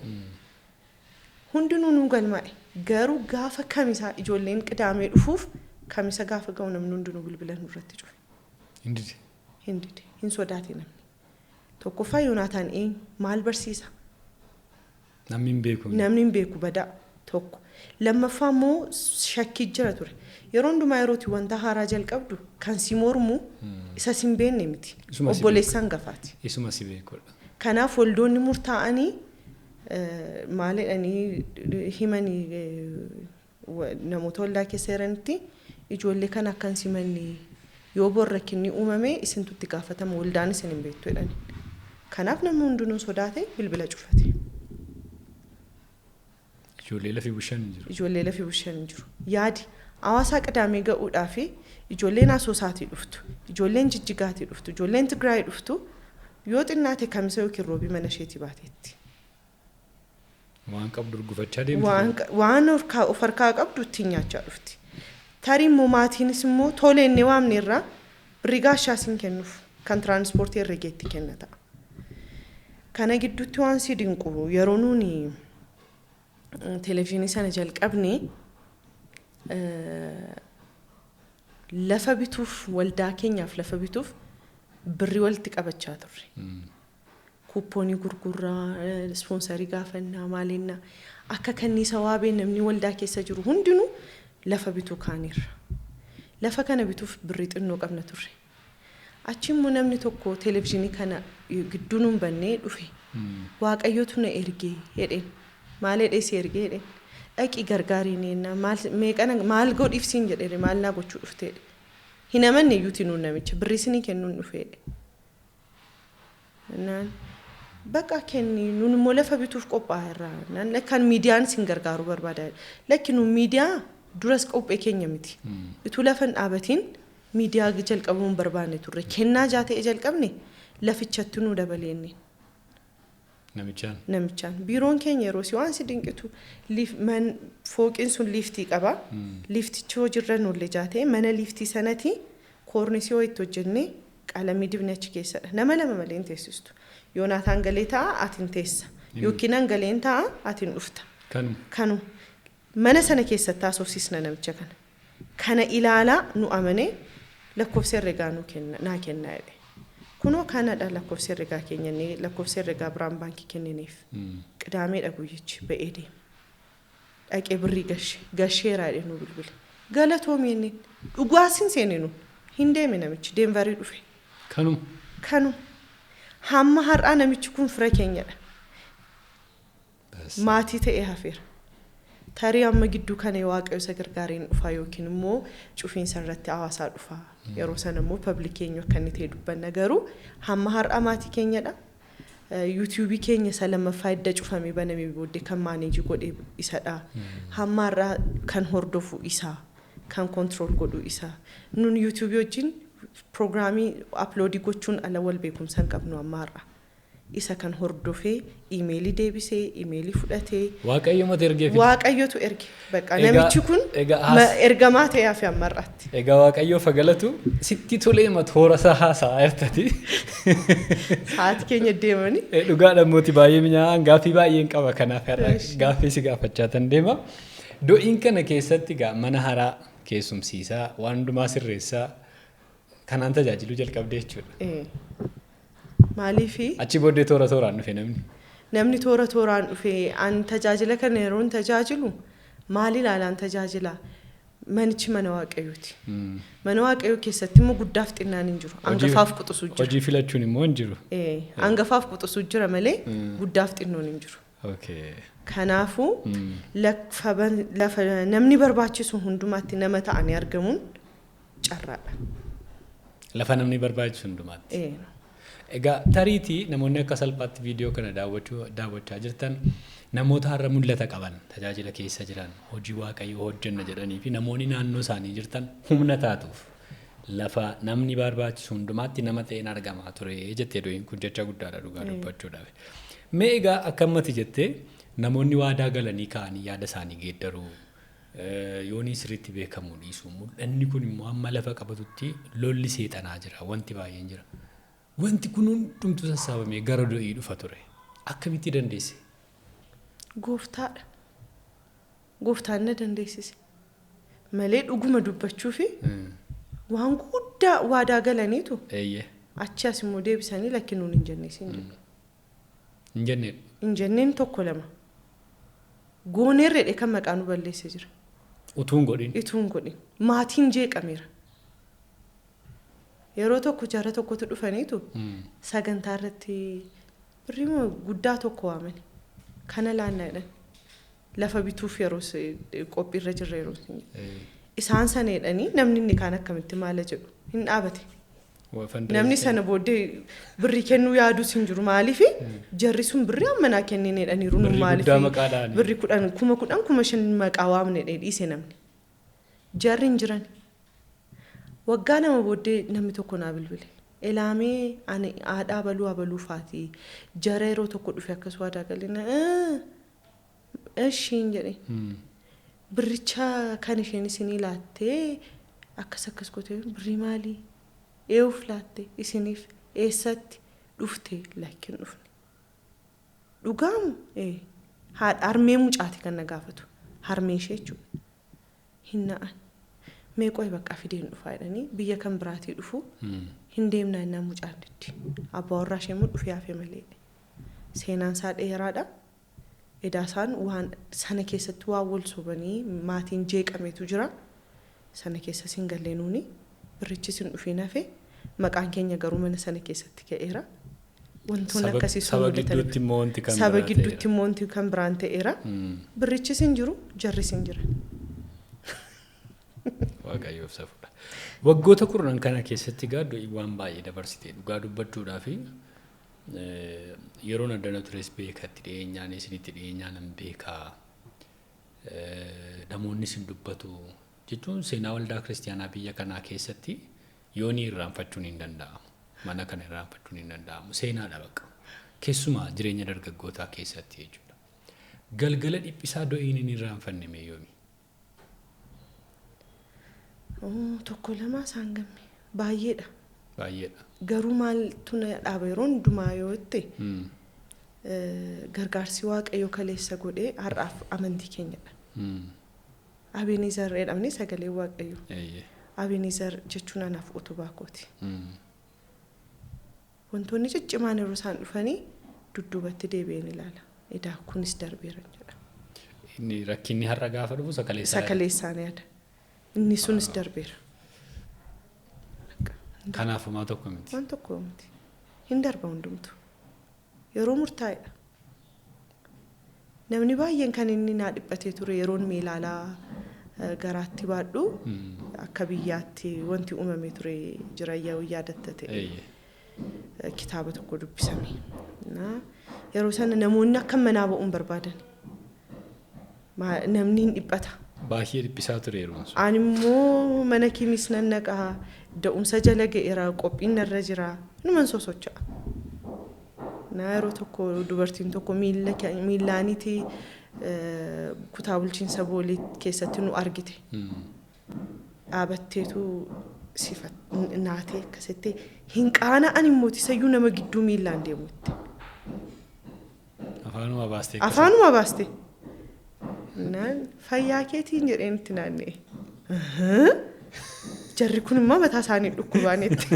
Hundinuu nuu galmaa'e garuu gaafa kamisaa ijoolleen qidaamee dhufuuf kamisa gaafa ga'u namni hundinuu bilbila nurratti cufe. Hindide hin sodaate namni. Tokkoffaa Yoonaataan maal barsiisa? Namni hin beeku badaa tokko. Lammaffaa immoo shakkii jira ture. Yeroo hundumaa yerootti wanta haaraa jalqabdu kan si mormu isa sin beekne miti. Obboleessaan gafaati. Isuma si beekudha. Kanaaf waldoonni murtaa'anii maalidhanii himanii namoota waldaa keessa jiranitti ijoollee kan akkan simanni yoo borrakkinni uumame isintu itti gaafatama waldaan isin hin beektu jedhani. Kanaaf namni hundinuu sodaate bilbila cufate. Ijoollee lafii bushan hin jiru. Yaadi hawaasaa qidaamee ga'uudhaaf ijoolleen Asoosaatii dhuftu, ijoolleen Jijjigaatii dhuftu, ijoolleen Tigraayii dhuftu yoo xinnaate kamisa yookiin roobii mana isheetii baateetti. Waan qabdu gufachaa deemti. Waan of harkaa qabdu ittiin nyaachaa dhufti. Tarii immoo maatiinis immoo toleennee waamne irraa birrii gaashaa siin kennuuf kan tiraanspoortii herregeetti kennata. Kana gidduutti waan si dinqu yeroo nuuni televiziyoonii sana jalqabne lafa bituuf waldaa keenyaaf lafa bituuf birrii walitti qabachaa turre. Kupoonii gurgurraa ispoonsarii gaafannaa maalinnaa akka kanniisa waabee namni waldaa keessa jiru hundinuu lafa bituu kaanirra. Lafa kana bituuf birrii xinnoo qabna turre. Achi immoo namni tokko televiziyoonii kana gidduu nuun bannee dhufe. Waaqayyootu na ergee jedheen. Maal jedhee si ergee jedheen. Dhaqii gargaariin jennaan maal godhiifsiin jedhee maal naa gochuu dhufteedha. Hin amanne iyyuuti nuun namicha birrii isinii kennuun dhufeedha. Bakka kenni nuun immoo lafa bituuf qophaa'eerra. Kan miidiyaan isin gargaaruu barbaada. Lakki nuun miidiyaa duras qophee keenya miti. Ituu lafa hin dhaabatiin miidiyaa jalqabuun barbaanne turre. Kennaa jaatee jalqabne lafichatti nuu dabaleenne. Namichaan. Biiroon keenya yeroo si waan si dinqitu fooqiin sun liiftii qaba. Liiftichi hojiirra nuullee jaatee mana liiftii sanatti koornisii itti hojjennee qalamii dibne achi keessadha. Nama malee hin teessistu. Yoonaataan galee ta'a atiin teessa. Yookiin hangaleen ta'a atiin dhufta. Kanu mana sana keessatti taasofsiisna namicha kana. Kana ilaalaa nu amanee lakkoofsa herregaa naa kennaa jedhe. Kunoo kanadha lakkoofsa herregaa keenyanii lakkoofsa herregaa biraan baankii kennineef. Qidaameedha guyyichi ba'ee deema. Dhaqee birrii gasheeraa jedhe nu bilbile. Galatoomii inni dhugaasin seene nu hin deeme namichi Deenvarii dhufe. Kanu. Hamma har'aa namichi kun fira keenyadha. Maatii ta'ee hafeera. Tarii amma gidduu kana waaqayyo isa gargaariin dhufaa yookiin immoo cufiinsa irratti hawaasaa dhufaa. Yeroo sana immoo pabliik keenya akka inni ta'e dubbanna garuu hamma har'aa maatii keenyadha. YouTube keenya isa lammaffaa edda cufamee banamee booddee kan maaneejii godhee isadha. Hamma har'aa kan hordofu isaa, kan kontirool godhu isaa. Nun YouTube wajjin Programmii uploadii gochuun ala wal beekumsa qabnu amma har'a. Isa kan hordofee iimeelii deebisee iimeelii fudhatee Waaqayyootu erge. Bakka namichi kun ergamaa ta'ee hafe amma har'aatti. Egaa Waaqayyoo fagalatu sitti tolee toora isaa haasaa jirtati. Sa'aatii keenya deemanii. Dhugaadhaan mootii baay'ee mi'aawaan gaaffii baay'een qaba kanaaf har'a gaaffii si gaafachaa tan deema. Do'iin kana keessatti mana haaraa keessumsiisaa waan hundumaa sirreessaa. Kanaan tajaajiluu jalqabdee jechuudha. Maaliifi? Achi booddee tooraan dhufe namni. Namni tooraan dhufe an tajaajila kana yeroon tajaajilu maal ilaalaan tajaajila manichi mana waaqayyooti. Mana waaqayyoo keessatti immoo guddaaf xinnaan hin jiru. Hangafaaf quxisuu jira. Hojii filachuun immoo hin jiru. Hangafaaf quxisuu jira malee guddaaf xinnoon hin jiru. Kanaafuu lafa namni barbaachisu hundumaatti nama ta'anii argamuun carraadha. Lafa namni barbaachisu hundumaatti. Egaa tariitii namoonni akka salphaatti viidiyoo kana daawwachaa jirtan namoota har'a mul'ata qaban tajaajila keessa jiran hojii waaqayyoo hojjenna jedhanii fi namoonni naannoo isaanii jirtan humna taatuuf lafa namni barbaachisu hundumaatti nama ta'een argamaa ture jettee dooyin kun jecha guddaadha dhugaa dubbachuudhaaf. Mee egaa akkamatti jettee namoonni waadaa galanii ka'anii yaada isaanii geeddaruu yoonii sirriitti beekamuu dhiisu mul'anni kun immoo amma lafa qabatutti lolli seexanaa jira wanti baay'een jira. Wanti kun hundumtuu sassaabamee gara do'ii dhufa ture. Akkamitti dandeesse? Gooftaadha. Gooftaan na dandeessise. Malee dhuguma dubbachuu fi waan guddaa waadaa galaniitu achi as immoo deebisanii lakkinuun hin jennees hin jennu. Hin jenneen? Hin jenneen tokko lama. Gooneerreedhe kan maqaa nu balleessee jira. Utuun godhin? Utuun godhin. Maatiin jeeqameera. Yeroo tokko jaara tokkotu dhufaniitu sagantaa irratti birrii guddaa tokko waamani. Kana laannaadhaan lafa bituuf yeroo qophiirra jirra yeroo isaan saneedhanii namni inni kaan akkamitti maala jedhu hin dhaabate. Namni sana booddee birrii kennuu yaadus hin jiru maaliif jarri sun birrii ammanaa kennineedhaniiru nu maaliif birrii 10,000 maqaa waamneedha dhiise namni. Jarri hin jiran. Waggaa nama booddee namni tokko naa bilbile. Elaamee ani aadaa abaluu faati jara yeroo tokko dhufe akkas waadaa galina ishiin jedhe birricha kan isheen isinii laattee akkas gootee birrii maalii eewuf laatte isiniif eessatti dhufte lakkin dhufne dhugaamu haadha harmee mucaati kan na gaafatu harmee ishee jechuudha hin na'an meeqoo bakka fideen dhufaa jedhanii biyya kan biraatii dhufu hin deemnaa innaa mucaan ditti abbaa warraa ishee immoo dhufee hafe malee seenaan isaa dheeraadha. Edaasaan waan sana keessatti waan wal sobanii maatiin jeeqameetu jira. Sana keessa sin gallenuuni birrichi sin dhufee nafe maqaan keenya garuu mana sana keessatti ka'eera. Wantoonni akkasii saba gidduutti immoo wanti kan biraan ta'eera. Birrichi sin jiru jarri sin jira. Waaqayyoof safuudha. Waggoota kurnan kana keessatti gaaddo waan baay'ee dabarsitee dhugaa dubbachuudhaaf yeroo addana tures beekatti dhiyeenyaan isinitti dhiyeenyaan hin beekaa namoonni sin dubbatu jechuun seenaa waldaa kiristaanaa biyya kanaa keessatti yoonii irraanfachuun hin danda'amu. Mana kana irraanfachuun hin danda'amu. Seenaadha bakka. Keessumaa jireenya dargaggootaa keessatti jechuudha. Galgala dhiphisaa do'iin hin irraanfanne mee yoomi? Tokko lama isaan gamme baay'eedha. Baay'eedha. Garuu maaltu na dhaaba yeroo hundumaa yoo itti gargaarsi waaqayyo kaleessa godhee har'aaf amantii keenyadha. Abeeniizar jedhamni sagalee waaqayyo. Abeeniizar jechuun anaaf utubaa kooti. Wantoonni ciccimaan yeroo isaan dhufanii dudduubatti deebi'een ilaala. Edaa kunis darbeera jedha. Inni rakkinni har'a gaafa dhufu sakaleessaan yaada. Inni sunis darbeera. Kanaaf homaa tokko miti. Waan tokko miti. Hin darba hundumtu. Yeroo murtaa'edha. Namni baay'een kan inni naa dhiphatee ture yeroon meelaalaa garaatti baadhu akka biyyaatti wanti uumamee ture jira yaadatta ta'e. Kitaaba tokko dubbisame. Yeroo sana namoonni akka manaa ba'uun barbaadan. Namni hin dhiphata. Baay'ee dhiphisaa ture yeroon sun. Ani immoo mana kiimis nan naqaa da'umsa jala ga'eera qophiin narra jira numan sosocho'a. Yeroo tokko dubartiin tokko miillaaniiti kutaa bulchiinsa boolee keessatti nu argite. Dhaabatteetu naatee akkasitti hin qaana'an immoo isayyuu nama gidduu miillaan deemutti. Afaanuma baaste. Fayyaa keetiin jedheen itti naanna'e. Jarri kun immoo mataa isaanii dhukkubaanetti.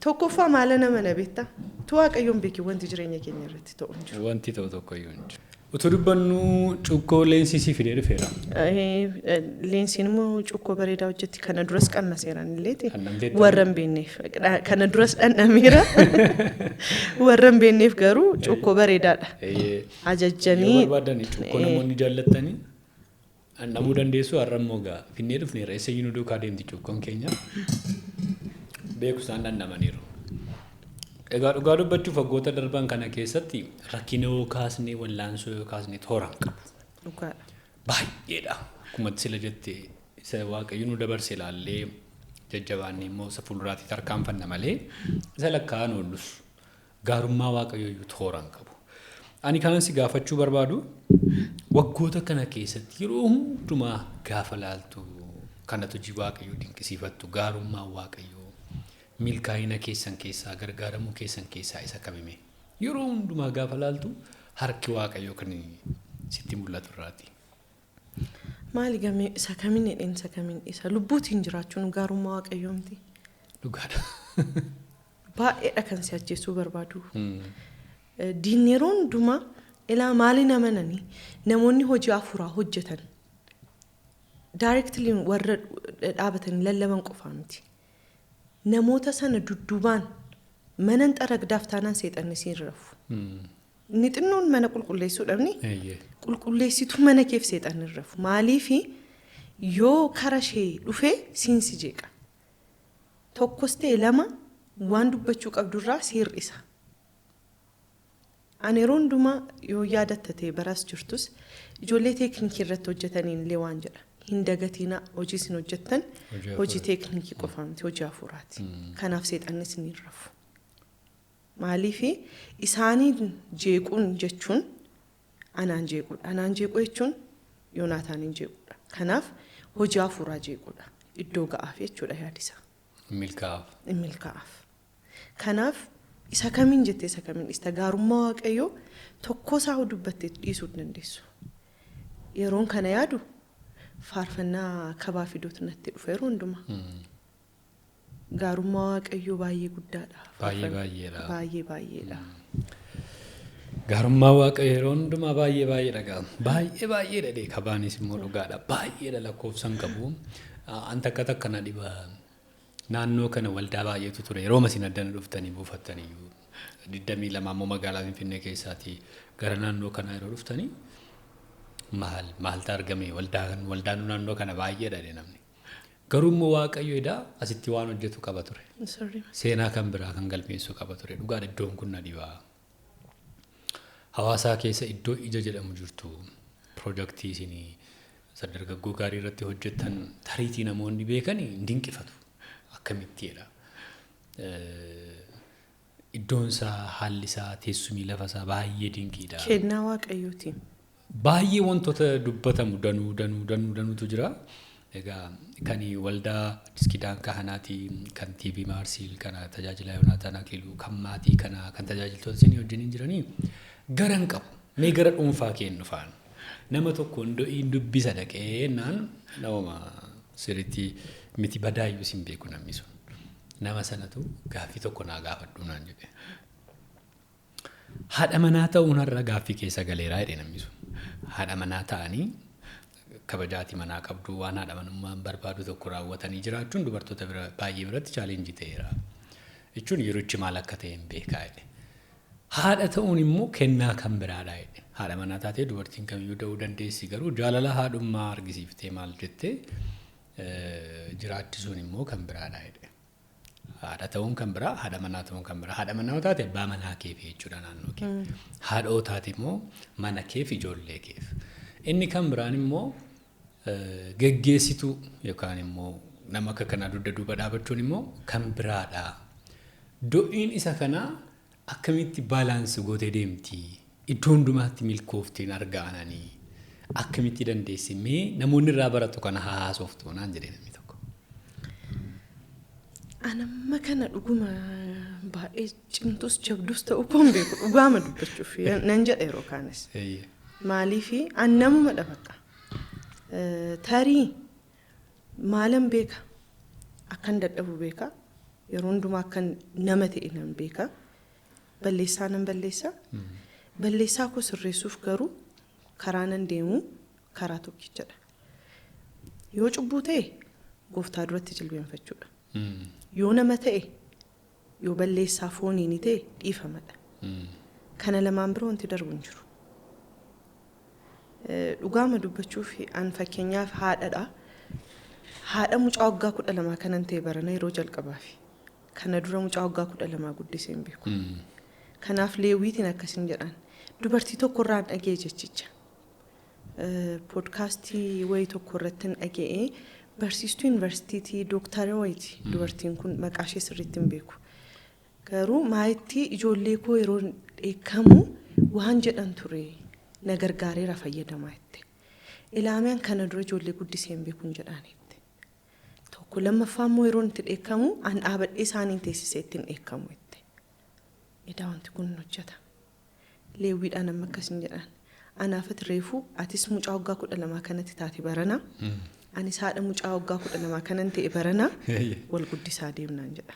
Tokkoffaa maala nama na beektaa? Tu waaqayyoon beeki wanti jireenya keenya irratti ta'u hin jiru. Wanti ta'u tokkoyyuu hin jiru. Utuu dubbannu cuukkoo leensisii fidee dhufeera. Leensiin immoo cuukkoo bareedaa hojjetti kana duras qannaseeran illeeti. Warra hin beekneef kana duras dhandhameera. Warra hin beekneef garuu cuukkoo bareedaadha. Ajajjanii. Yoo barbaadan cuukkoo namoonni jaallattanii dhandhamuu dandeessu har'a immoo gaa finnee dhufneera isa iyyuu duukaa deemti cuukkoon keenya. Beeku isaan dhandhamaniiru. Egaa dhugaa dubbachuuf waggoota darban kana keessatti rakkina yoo kaasne wallaansoo yoo kaasne tooraan qabu. Dhugaadha. Baay'eedha. akkuma sila jettee isa waaqayyo nu dabarse ilaallee jajjabaannee immoo isa fuulduraatti tarkaanfanna malee isa lakkaa'an oollus gaarummaa waaqayyoo tooraan qabu. Ani kanan si gaafachuu barbaadu waggoota kana keessatti yeroo hundumaa gaafa laaltu kanatu hojii waaqayyoo dinqisiifattu gaarummaa waaqayyoo milkaa'ina keessan keessaa gargaaramuu keessan keessaa isa qabime yeroo hundumaa gaafa laaltu harki waaqayyoo kan sitti mul'atu irraati. Maali gamee isa kamiin hidheen isa kamiin isa lubbuutiin jiraachuun gaarummaa waaqayyoo miti. Dhugaadha. Baay'eedha kan si ajjeesuu barbaadu. Diinni yeroo hundumaa ilaa maali namananii namoonni hojii afuuraa hojjetan directly warra dhaabatanii lallaban qofaa miti. Namoota sana dudduubaan mana xaragdaaf taanaan seexanni siin rafu. Inni xinnoon mana qulqulleessuu dhabni qulqulleessitu mana keef seexanni rafu. Maaliifi yoo kara ishee dhufee siin si jeeqa. Tokkos ta'e lama waan dubbachuu qabdurraa si hir'isa. Ani yeroo hundumaa yoo yaadatte baras jirtus ijoollee teeknikii irratti hojjetaniin illee waan jedha. Hin dagatina hojii isin hojjettan hojii teeknikii qofaa miti hojii afuuraati. Kanaaf seexanni isin rafu. Maaliifi isaanii jeequun jechuun anaan jeequudha. Anaan jeequu jechuun Yoonaataaniin jeequudha. Kanaaf hojii afuuraa jeequudha. Iddoo ga'aaf jechuudha yaadisa. Milkaa'aaf. Kanaaf isa kamiin jettee isa kamiin isa gaarummaa waaqayyoo tokko isaa dubbattee dhiisuu dandeessu. Yeroon kana yaadu faarfannaa kabaa fiduutu natti dhufe yeroo hundumaa. Gaarummaa waaqayyoo baay'ee guddaadha. Baay'eedha. Gaarummaa waaqayyoo yeroo hundumaa baay'eedha. Baay'eedha dee kabaanis immoo dhugaadha. Baay'eedha lakkoofsan qabu. Anta akka takka na dhiba. Naannoo kana waldaa baay'eetu ture. Yeroo masiin addana dhuftanii buufattanii 22 ammoo magaalaa Finfinnee keessaatii gara naannoo kana yeroo dhuftanii maaltu argame waldaan naannoo kana baay'eedha namni. Garuu immoo waaqayyo edaa asitti waan hojjetu qaba ture. Seenaa kan biraa kan galmeessuu qaba ture. Dhugaadha iddoon kun na dhibaa. Hawaasaa keessa iddoo ija jedhamu jirtu piroojaktii isinii dargaggoo gaarii irratti hojjettan tariitii namoonni beekanii dinqifatu. Akkamittiidha. Iddoon isaa haalli isaa teessumii lafa isaa baay'ee dinqiidha. Kennaa waaqayyooti. Baay'ee wantoota dubbatamu danuutu jira. Egaa kan waldaa diskidaan kahanaati kan TV Maarsiil kana tajaajila Yoonaataan Akiluu kan maatii kana kan tajaajiltoota isin wajjin jiranii garan qabu. Mee gara dhuunfaa kennu faan. Nama tokko hin dubbisa dhaqee naan nama sirriitti miti badaayyuu sin beeku namni sun. Nama sanatu gaaffii tokko naa gaafadhu naan jedhe. Haadha manaa ta'uun har'a gaaffii keessa galeeraa jedhe namni sun. Haadha manaa ta'anii kabajaati manaa qabdu waan haadha manummaan barbaadu tokko raawwatanii jiraachuun dubartoota baay'ee biratti chaalenjii ta'eera. Jechuun yeroo ichi maal akka ta'e hin beekaa jedhe. Haadha ta'uun immoo kennaa kan biraadha jedhe. Haadha manaa taatee dubartiin kamiyyuu ta'uu dandeessi garuu jaalala haadhummaa argisiiftee maal jettee jiraachisuun immoo kan biraadha jedhe. Haadha ta'uun kan biraa, haadha manaa ta'uun kan biraa. Haadha manaa taate abbaa manaa keef jechuudha naannoo kee. Haadha taate immoo mana keef ijoollee keef. Inni kan biraan immoo geggeessituu yookaan immoo nama akka kanaa dugda duuba dhaabachuun immoo kan biraadha. Do'iin isa kanaa akkamitti baalaansi gootee deemti? Iddoo hundumaatti milkooftiin argaananii akkamitti dandeessimee namoonni irraa baratu kana haasoftu naan jedhee namni tokko. Anamma kana dhuguma baay'ee cimtus jabdus ta'uu koon beeku dhugaama dubbachuuf nan jedha yeroo kaanes. Maaliifi annamuma dhabaqqa. Tarii maalan beeka akkan dadhabu beeka yeroo hundumaa akkan nama ta'e nan beeka balleessaa nan balleessaa. Balleessaa koo sirreessuuf garuu karaa nan deemu karaa tokkichadha. Yoo cubbuu ta'e gooftaa duratti jilbeenfachuudha. Yoo nama ta'e yoo balleessaa fooniin ta'e dhiifamadha. Kana lamaan biroo wanti darbu hin jiru. Dhugaama dubbachuuf an fakkeenyaaf haadhadha. Haadha mucaa waggaa 12 kanan ta'e barana yeroo jalqabaafi. Kana dura mucaa waggaa 12 guddisee hin beeku. Kanaaf leewwiitiin akkasiin jedhan dubartii tokko irraan dhagee jechicha. Poodkaastii wayii tokko irratti dhaga'ee barsiistuu yuunivarsiitii Dooktarii wayiiti. Dubartiin kun maqaa ishee sirriitti hin beeku. Garuu maayitti ijoollee koo yeroo dheekkamu waan jedhan ture na gargaareera fayyadamaa jette. Ilaameen kana dura ijoollee guddisee hin beekuun jedhaniitti. Tokko lammaffaa immoo yeroo itti dheekkamu an dhaabadhee isaaniin teessisee ittiin dheekkamu jette. Edaa wanti kun hojjeta. Leewwiidhaan amma akkasiin jedhan. Anaafat reefu atis mucaa waggaa 12 kanatti taate barana. Anis haadha mucaa waggaa 12 kanan ta'e barana wal guddisaa deemnaan jedha.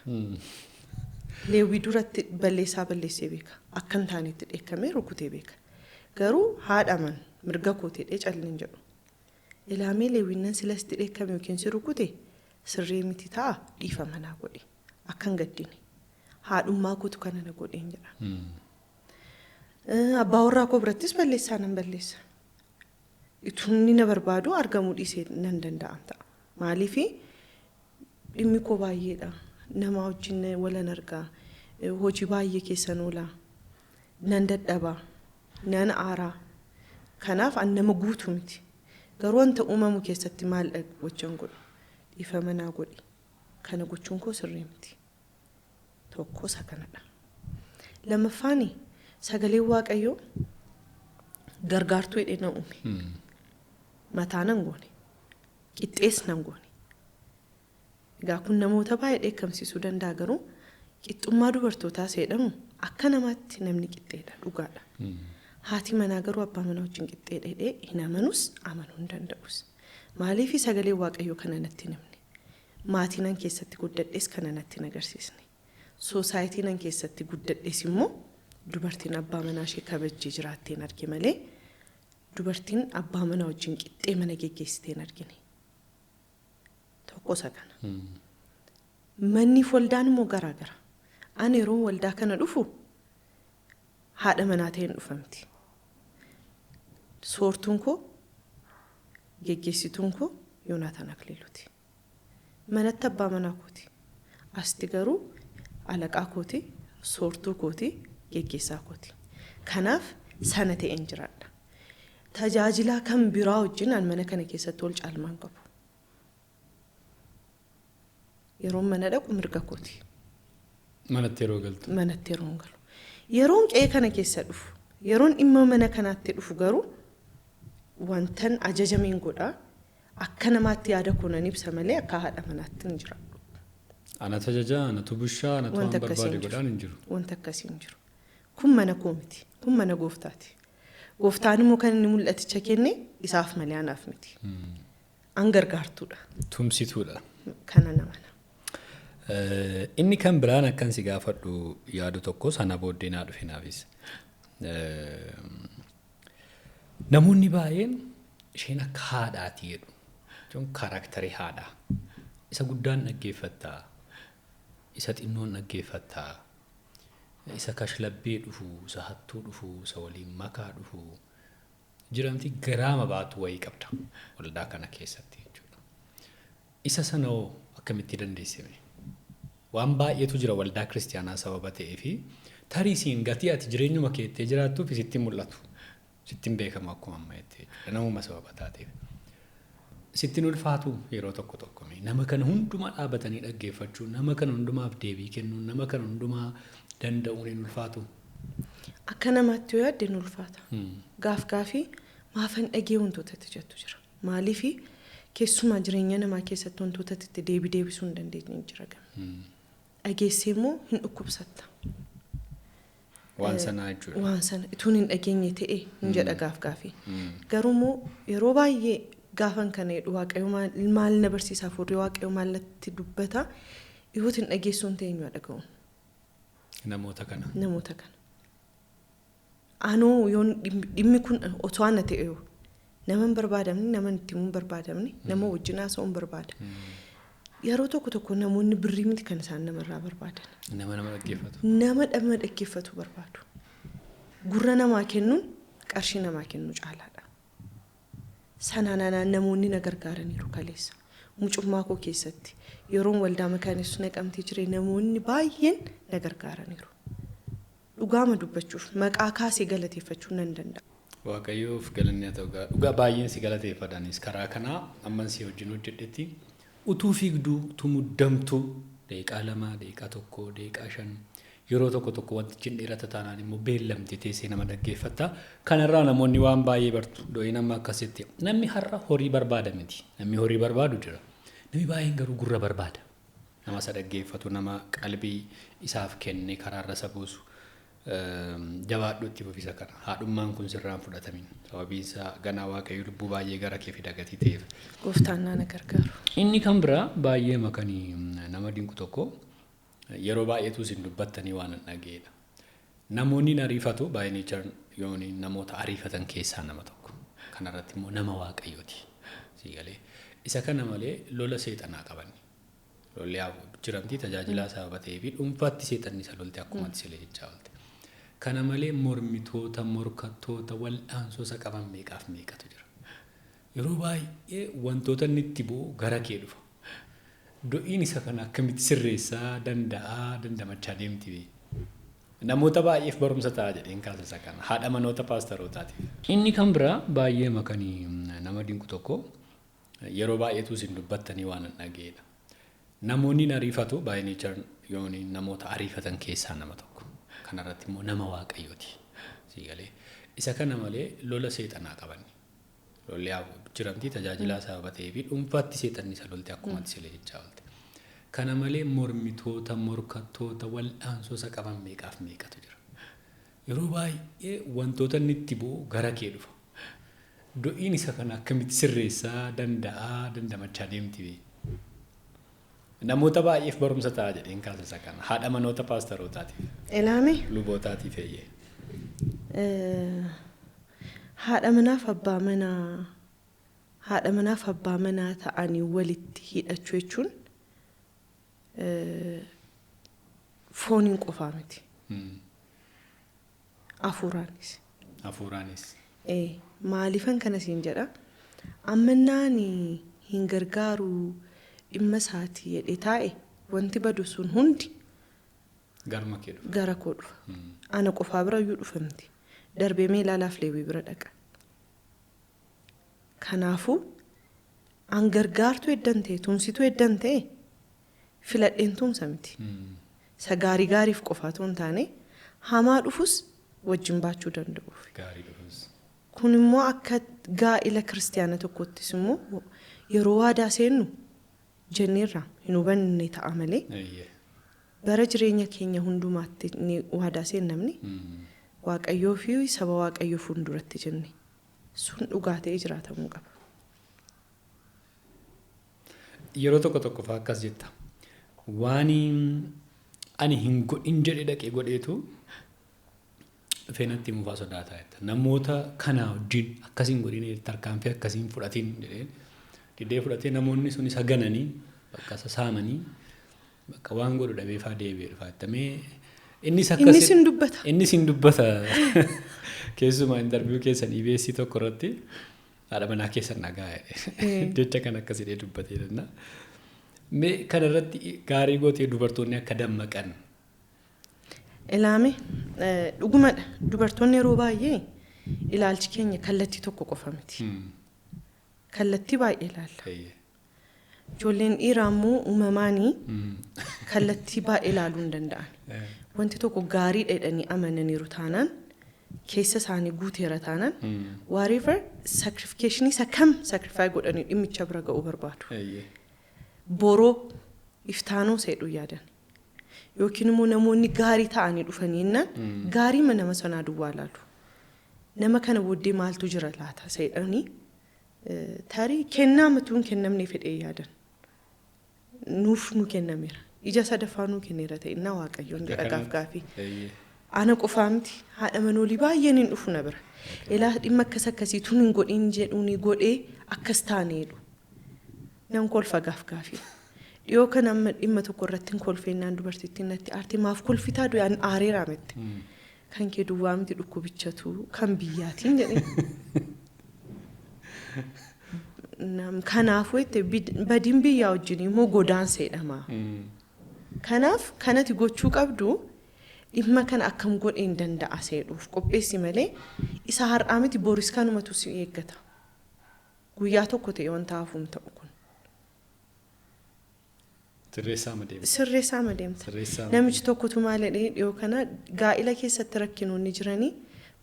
Leewwii duratti balleessee beeka. Akka hin taanetti dheekkamee rukutee beeka. Garuu haadhaman mirga kooteedhee calliin jedhu. Ilaamee leewwiinnan silasti dheekkame yookiin si rukute sirree miti ta'a dhiifama naa godhe. Akka hin gaddine. Haadhummaa kootu kana na godheen jedha. Abbaa warraa koo birattis balleessaa nan balleessa. Ituunni na barbaadu argamuu dhiisee nan danda'am ta'a. Maaliif dhimmi koo baay'eedha. Nama wajjin walan argaa. Hojii baay'ee keessan oolaa. Nan dadhabaa. Nan aaraa. Kanaaf an nama guutuu miti. Garuu wanta uumamu keessatti maal wajjin godhu. Dhiifama naa godhi. Kana gochuun koo sirrii miti. Tokko isa kanadha. Lammaffaani sagalee Waaqayyoo gargaartuu hidhee na uume. Mataa nan goone. Qixxees nan goone. Egaa kun namoota baay'ee dheekkamsiisuu danda'a garuu qixxummaa dubartootaa jedhamu akka namaatti namni qixxeedha dhugaadha. Haati manaa garuu abbaa manaa wajjin qixxeedha jedhee hin amanus amanuu hin danda'us. Maaliif sagalee Waaqayyoo kana natti namne? Maatiinan keessatti guddadhees kana natti agarsiisne. Soosaayitiin keessatti guddadhees immoo dubartiin abbaa manaa ishee kabajjee jiraatteen arge malee dubartiin abbaa manaa wajjin qixxee mana geggeessiteen argine. Tokko isa kana. Manni foldaan immoo garaagara. Ani yeroo waldaa kana dhufu haadha manaa ta'een dhufamti. Soortuun koo geggeessituun koo Yoonaataan Akiliiluuti. Manatti abbaa manaa kooti. Asti garuu alaqaa kooti, soortuu kooti, geggeessaa kooti. Kanaaf sana ta'een jiraadha. Tajaajilaa kan biraa wajjin an mana kana keessatti ol caalmaan qabu. Yeroo mana dhaqu mirga kooti. Manatti yeroo galtu. Manatti yeroo galu. Yeroon qe'ee kana keessa dhufu, yeroon dhimma mana kanaatti dhufu garuu wantan ajajameen godhaa akka namaatti yaada koonan ibsa malee akka haadha manaatti hin jiraadhu. Ana tajajaa, ana tubushaa, ana tuwaan barbaade godhaan hin jiru. Wanta akkasii hin jiru. Kun mana koo miti. Kun mana gooftaati. Gooftaan immoo kan inni mul'aticha kenne isaaf malee anaaf miti. An gargaartuudha. Tumsituudha. Kana namana. Inni kan biraan akkan si gaafadhu yaadu tokko sana booddee naa dhufe naafis. Namoonni baay'een isheen akka haadhaati jedhu. Jechuun kaaraakterii haadhaa. Isa guddaan dhaggeeffattaa. Isa xinnoon dhaggeeffattaa. Isa kashlabbee dhufu, isa hattuu dhufu, isa waliin makaa dhufu. Jiramti garaama baatu wayii qabda waldaa kana keessatti jechuudha. Isa sanoo akkamitti dandeessime? Waan baay'eetu jira waldaa kiristaanaa sababa ta'ee fi tariisiin gatii ati jireenyuma keettee jiraattuuf sitti mul'atu. Sitti beekamu akkuma amma jettee namuma sababa taateef. Sitti ulfaatu yeroo tokko tokkomi. Nama kana hundumaa dhaabatanii dhaggeeffachuu, nama kana hundumaaf deebii kennuu, nama kana hundumaa danda'uun hin ulfaatu. Akka namaatti yoo yaadde hin ulfaata. Gaafii maafan dhagee wantoota jettu jira. Maaliif keessumaa jireenya namaa keessatti wantoota itti deebisuu hin dandeenye jira gama. Dhageessee immoo hin dhukkubsatta. Waan sanaa jechuudha. Waan sana ituun hin dhageenye ta'e hin jedha gaafii. Garuu immoo yeroo baay'ee gaafan kana jedhu Waaqayyo maal na barsiisaa fuudhee Waaqayyo maal natti dubbata dhiyooti hin dhageessuun ta'e eenyu dhaga'uun. Namoota kana. Namoota kana. Anoo yoon dhimmi kun otoo ana ta'e nama hin barbaadamne, nama itti hin barbaadamne, nama wajjin haasa'uu hin barbaada. Yeroo tokko namoonni birrii miti kan isaan namarraa barbaadan. Nama dhaggeeffatu. Nama dhaggeeffatu barbaadu. Gurra namaa kennuun qarshii namaa kennuu caalaadha. Sanaan namoonni na gargaaraniiru kaleessa. Mucummaa koo keessatti yeroon waldaa makaanisuu naqamtee jire namoonni baay'een na gargaaraniiru. Dhugaama dubbachuuf maqaa kaasee galateeffachuu nan danda'a. Waaqayyoof galanni haa ta'u dhugaa baay'een si galateeffadhanis karaa kanaa amman si wajjin hojjedhetti utuu fiigduu utuu muddamtuu deeqaa 2 deeqaa 1 deeqaa 5 yeroo tokko wanti cin dheerata taanaan immoo beellamti teessee nama dhaggeeffata kanarraa namoonni waan baay'ee bartu dooyin amma akkasitti namni har'a horii barbaada miti namni horii barbaadu jira namni baay'een garuu gurra barbaada nama isa dhaggeeffatu nama qalbii isaaf kenne karaarra isa buusu jabaadhuutti bofisa kana haadhummaan kun sirraan fudhatamin sababiin isaa ganaa waaqayyo lubbuu baay'ee gara kee fidagatii ta'eef gooftaan na gargaaru. Inni kan biraa baay'ee makanii nama dinqu tokko yeroo baay'eetu isin dubbattanii waan dhageedha. Namoonni ariifatu baay'ee yooni namoota ariifatan keessaa nama tokko. Kanarratti immoo nama waaqayyooti. Siigalee isa kana malee lola seexanaa qaban. Lolli jiramtii tajaajilaa sababa ta'ee fi dhuunfaatti seexanni isa lolte akkuma silee jechaa oolte. Kana malee mormitoota morkattoota wal'aansoo isa qaban meeqaaf meeqatu jira. Yeroo baay'ee wantoota inni itti bu'u gara kee dhufa. Do'iin isa kana akkamitti sirreessaa dandamachaa deemti bee. Namoota baay'eef barumsa ta'a jedheen kaasa isa kana haadha manoota paastarootaati. Inni kan biraa baay'ee makanii nama dinqu tokko yeroo baay'eetu isin dubbattanii waan dhageedha. Namoonni ariifatu baay'ee yooni namoota ariifatan keessaa nama tokko. Kanarratti immoo nama waaqayyooti. Siigalee isa kana malee lola seexanaa qaban. Lolli jiramtii tajaajilaa sababa ta'ee fi dhuunfaatti seexanni isa lolte akkuma silee jechaa oolte. Kana malee mormitoota morkattoota wal'aansoo isa qaban meeqaaf meeqatu jira. Yeroo baay'ee wantoota inni itti bu'u gara kee dhufa. Do'iin isa kana akkamitti sirreessaa dandamachaa deemti bee. Namoota baay'eef barumsa ta'a jedheen kaasa isa kana haadha manoota paastarootaatiif. Ilaame. Lubootaatiif eeyyee. Haadha manaaf abbaa manaa ta'anii walitti hidhachuu jechuun fooniin qofaa miti. Hafuuraanis. Maaliifan kana siin jedha ammannaan hin gargaaru dhimma isaatii jedhee taa'e wanti badu sun hundi gara koo dhufa. Ana qofaa bira iyyuu dhufa miti. Darbee mee ilaalaaf leewwii bira dhaqa. Kanaafuu an gargaartuu eddan ta'e tumsituu eddan ta'e filadheen tumsa miti. Isa gaariif qofaatu hin taane hamaa dhufus wajjin baachuu danda'uuf. Kun immoo akka gaa'ila kiristaana tokkottis immoo yeroo waadaa seennu jenneerra hin hubanne ta'a malee bara jireenya keenya hundumaatti waadaa seennamni waaqayyoo fi saba waaqayyoo fuulduratti jenne sun dhugaa ta'ee jiraatamuu qaba. Yeroo tokko fa'aa akkas jetta waan ani hin godhin jedhe dhaqee godheetu feenatti mufaa sodaataa jetta namoota kanaa wajjin akkasiin godhin tarkaanfii akkasiin fudhatiin jedhee didee fudhatee namoonni sun isa gananii bakka isa saamanii bakka waan godhu dhabee fa'aa deebi'ee dhufaattamee innis hin dubbata keessumaa intarviiyuu keessan EBS tokko irratti haadha manaa keessan nagaa jecha kan akkasii dubbatee danna. Mee kanarratti gaarii gootee dubartoonni akka dammaqan. Ilaame dhugumadha dubartoonni yeroo baay'ee ilaalchi keenya kallattii tokko qofa miti. Kallattii baay'ee ilaalla. Ijoolleen dhiiraa immoo uumamaanii kallattii baay'ee ilaaluu hin danda'an. Wanti tokko gaarii dheedhanii amananiiru taanaan keessa isaanii guuteera taanaan whatever sacrification isa kam sacrifice godhanii dhimmicha bira ga'uu barbaadu. Boroo iftaanoo seedhuu yaadan. Yookiin immoo namoonni gaarii ta'anii dhufanii innaan gaarii nama sanaa duwwaa laalu. Nama kana booddee maaltu jira laata seedhanii tarii kennaa matuun kennamnee fedhee yaadan. Nuuf nu kennameera. Ija sadaffaa nu kenneera ta'e innaa waaqayyoon jedhagaaf gaafii. Ana qofaa miti haadha manoolii baay'een hin dhufu na bira. Ilaa dhimma akkasiitu hin godhin jedhuuni godhee akkas taaneedhu. Nan kolfa gaafii. Dhiyoo kana amma dhimma tokko irratti hin kolfeennaan dubartittiin natti aartii maaf kolfitaa du'aan aareeraa mette. Kan kee duwwaa miti dhukkubichatu kan biyyaatiin jedhee. Kanaafuu itti badiin biyyaa wajjin immoo godaansa jedhama. Kanaaf kanatti gochuu qabdu dhimma kana akkam godheen danda'a seedhuuf qopheessi malee isa har'aa miti boris kanumatu si eeggata. Guyyaa tokko ta'e wanta hafuun ta'u kun. Sirreessaa madeemta. Namichi tokkotu maalidhee dhiyoo kana gaa'ila keessatti rakkinoonni jiranii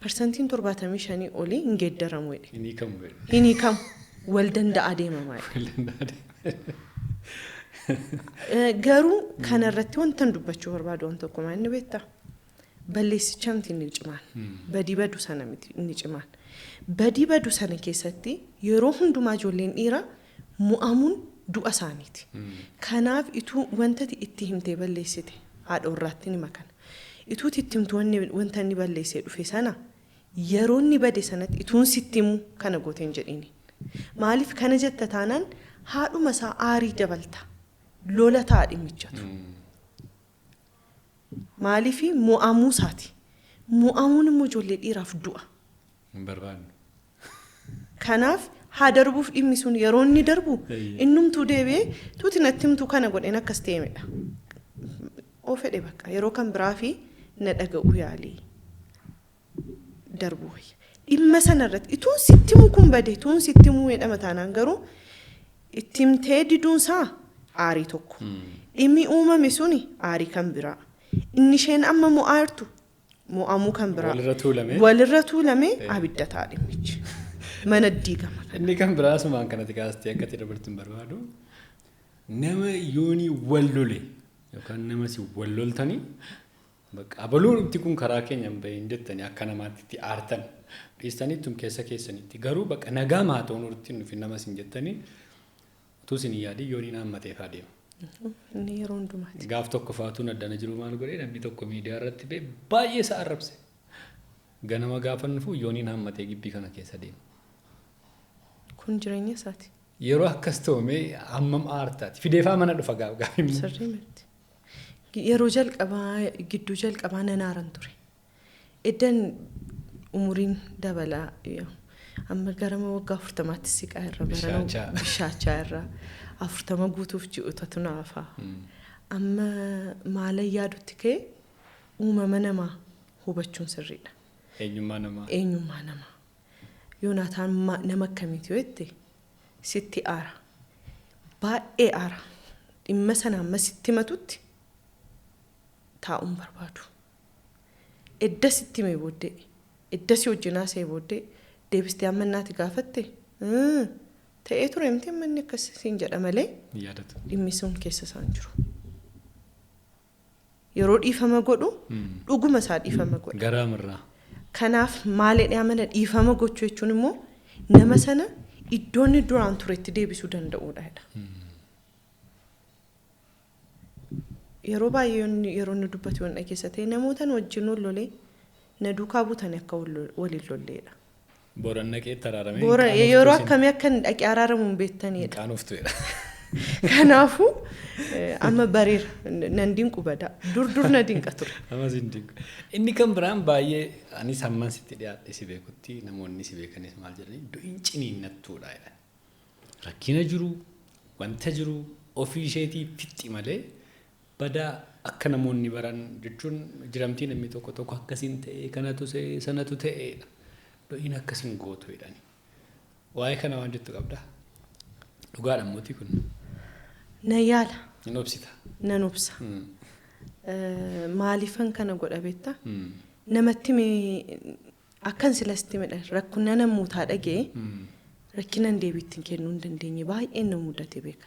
parsantiin 75 olii hin geeddaramu jedhe. Hin hiikamu. Wal danda'a deemamaa jedhe. Garuu kanarratti wanta dubbachuu barbaadu waan tokko maal inni beektaa? Balleessicha miti inni cimaan. Badii badu sana miti inni cimaan. Badii badu sana keessatti yeroo hundumaa ijoolleen dhiiraa mu'amuun du'a isaaniiti. Kanaaf ituu wanta itti himtee balleessite haadha warraatti ni makana. Ituu itti himtu wanta inni balleessee dhufe sana yeroo inni bade sanatti ituun sitti himu kana gooteen jedhini. Maaliif kana jetta taanaan haadhuma isaa aarii dabalta. Lola ta'a dhimmichatu. Maaliif mu'amuu isaati. Mu'amuun immoo ijoollee dhiiraaf du'a. Kanaaf haa darbuuf dhimmi sun yeroo inni darbu innumtuu deebi'ee tuuti natti himtu kana godheen akkas ta'emedha. Oo fedhe bakka yeroo kan biraa fi na dhaga'u yaalii darbu wayya. Dhimma sanarratti ituun sitti himu kun bade ituun sitti himuu jedhama taanaan garuu itti himtee diduunsaa aarii tokko. Dhimmi uumame suni aarii kan biraa. Inni isheen amma mu'aartu mu'amuu kan biraa. Walirra tuulamee abidda ta'a dhimmichi. Mana diigama. Inni kan biraa sumaan kanatti kaastee akka dabartin barbaadu nama yoonii wal lole yookaan nama si wal loltanii bakka abaluun itti kun karaa keenya bahin jettanii akka namaatti itti aartan dhiistanii ittum keessanitti garuu bakka nagaa maatoon urtiin nufi nama sin jettanii utuu sin yaadii yooniin hammatee faadeema. Inni yeroo hundumaati. Gaaf tokko faatuun addana jiru maal godhee namni tokko miidiyaa irratti baay'ee isa arrabse. Ganama gaafa nufu yooniin hammatee gibbii kana keessa deema. Kun jireenya isaati. Yeroo akkas ta'ume hammam aartaati. Fideefaa mana dhufa gaafii. Sirrii miti. Yeroo jalqabaa gidduu jalqabaa nan aaran ture. Eddan umuriin dabalaa amma garama waggaa 40 siqaa irra barana bishaachaa irra 40 guutuuf ji'ootatu naafaa. Amma maala yaadutti ka'e uumama namaa hubachuun sirriidha. Eenyummaa namaa. Eenyummaa namaa. Yoonaataan nama akkamiiti jette sitti aara. Baay'ee aara. Dhimma sana amma sitti matutti taa'uun barbaadu. Edda sitti mee booddee edda si wajjinaa see booddee deebistee amma naati gaafatte ta'ee ture miti amma inni akkasiin jedha malee dhimmi sun keessa isaan jiru. Yeroo dhiifama godhu dhuguma isaa dhiifama godha. Garaamirraa. Kanaaf maalidhaa amala dhiifama gochuu jechuun immoo nama sana iddoon duraan turetti deebisuu danda'uudha. Yeroo baay'ee yeroo nu dubbatu waan dhageessa ta'e namoota wajjin lolee na duukaa buutanii akka waliin lolleedha. Booran naqee taraaramee. Boora yeroo akkamii akka dhaqee araaramuun beektanidha. Qaanoftuudha. Kanaafuu amma bareera nan dinqu bada dur na dinqa ture. Amma sin dinqu. Inni kan biraan baay'ee anis hamman sitti dhiyaadhe si beekutti namoonni si beekanis maal jedhanii du'iin ciniinnattuudha jedhan. Rakkina jiru wanta jiru ofii isheetii fixxi malee badaa akka namoonni baran jechuun jiramtii namni tokko akkasiin ta'e kanatu ta'e sanatu ta'eedha. Du'iin akkasiin gootu jedhani. Waa'ee kana waan jettu qabda. Dhugaadha mootii kun. Na yaala. Nan obsita. Nan obsa. Maaliifan kana godha beektaa? Namatti akkan silasti midha rakkina namootaa dhagee rakkinan deebittiin kennuu hin dandeenye baay'ee nama mudate beeka.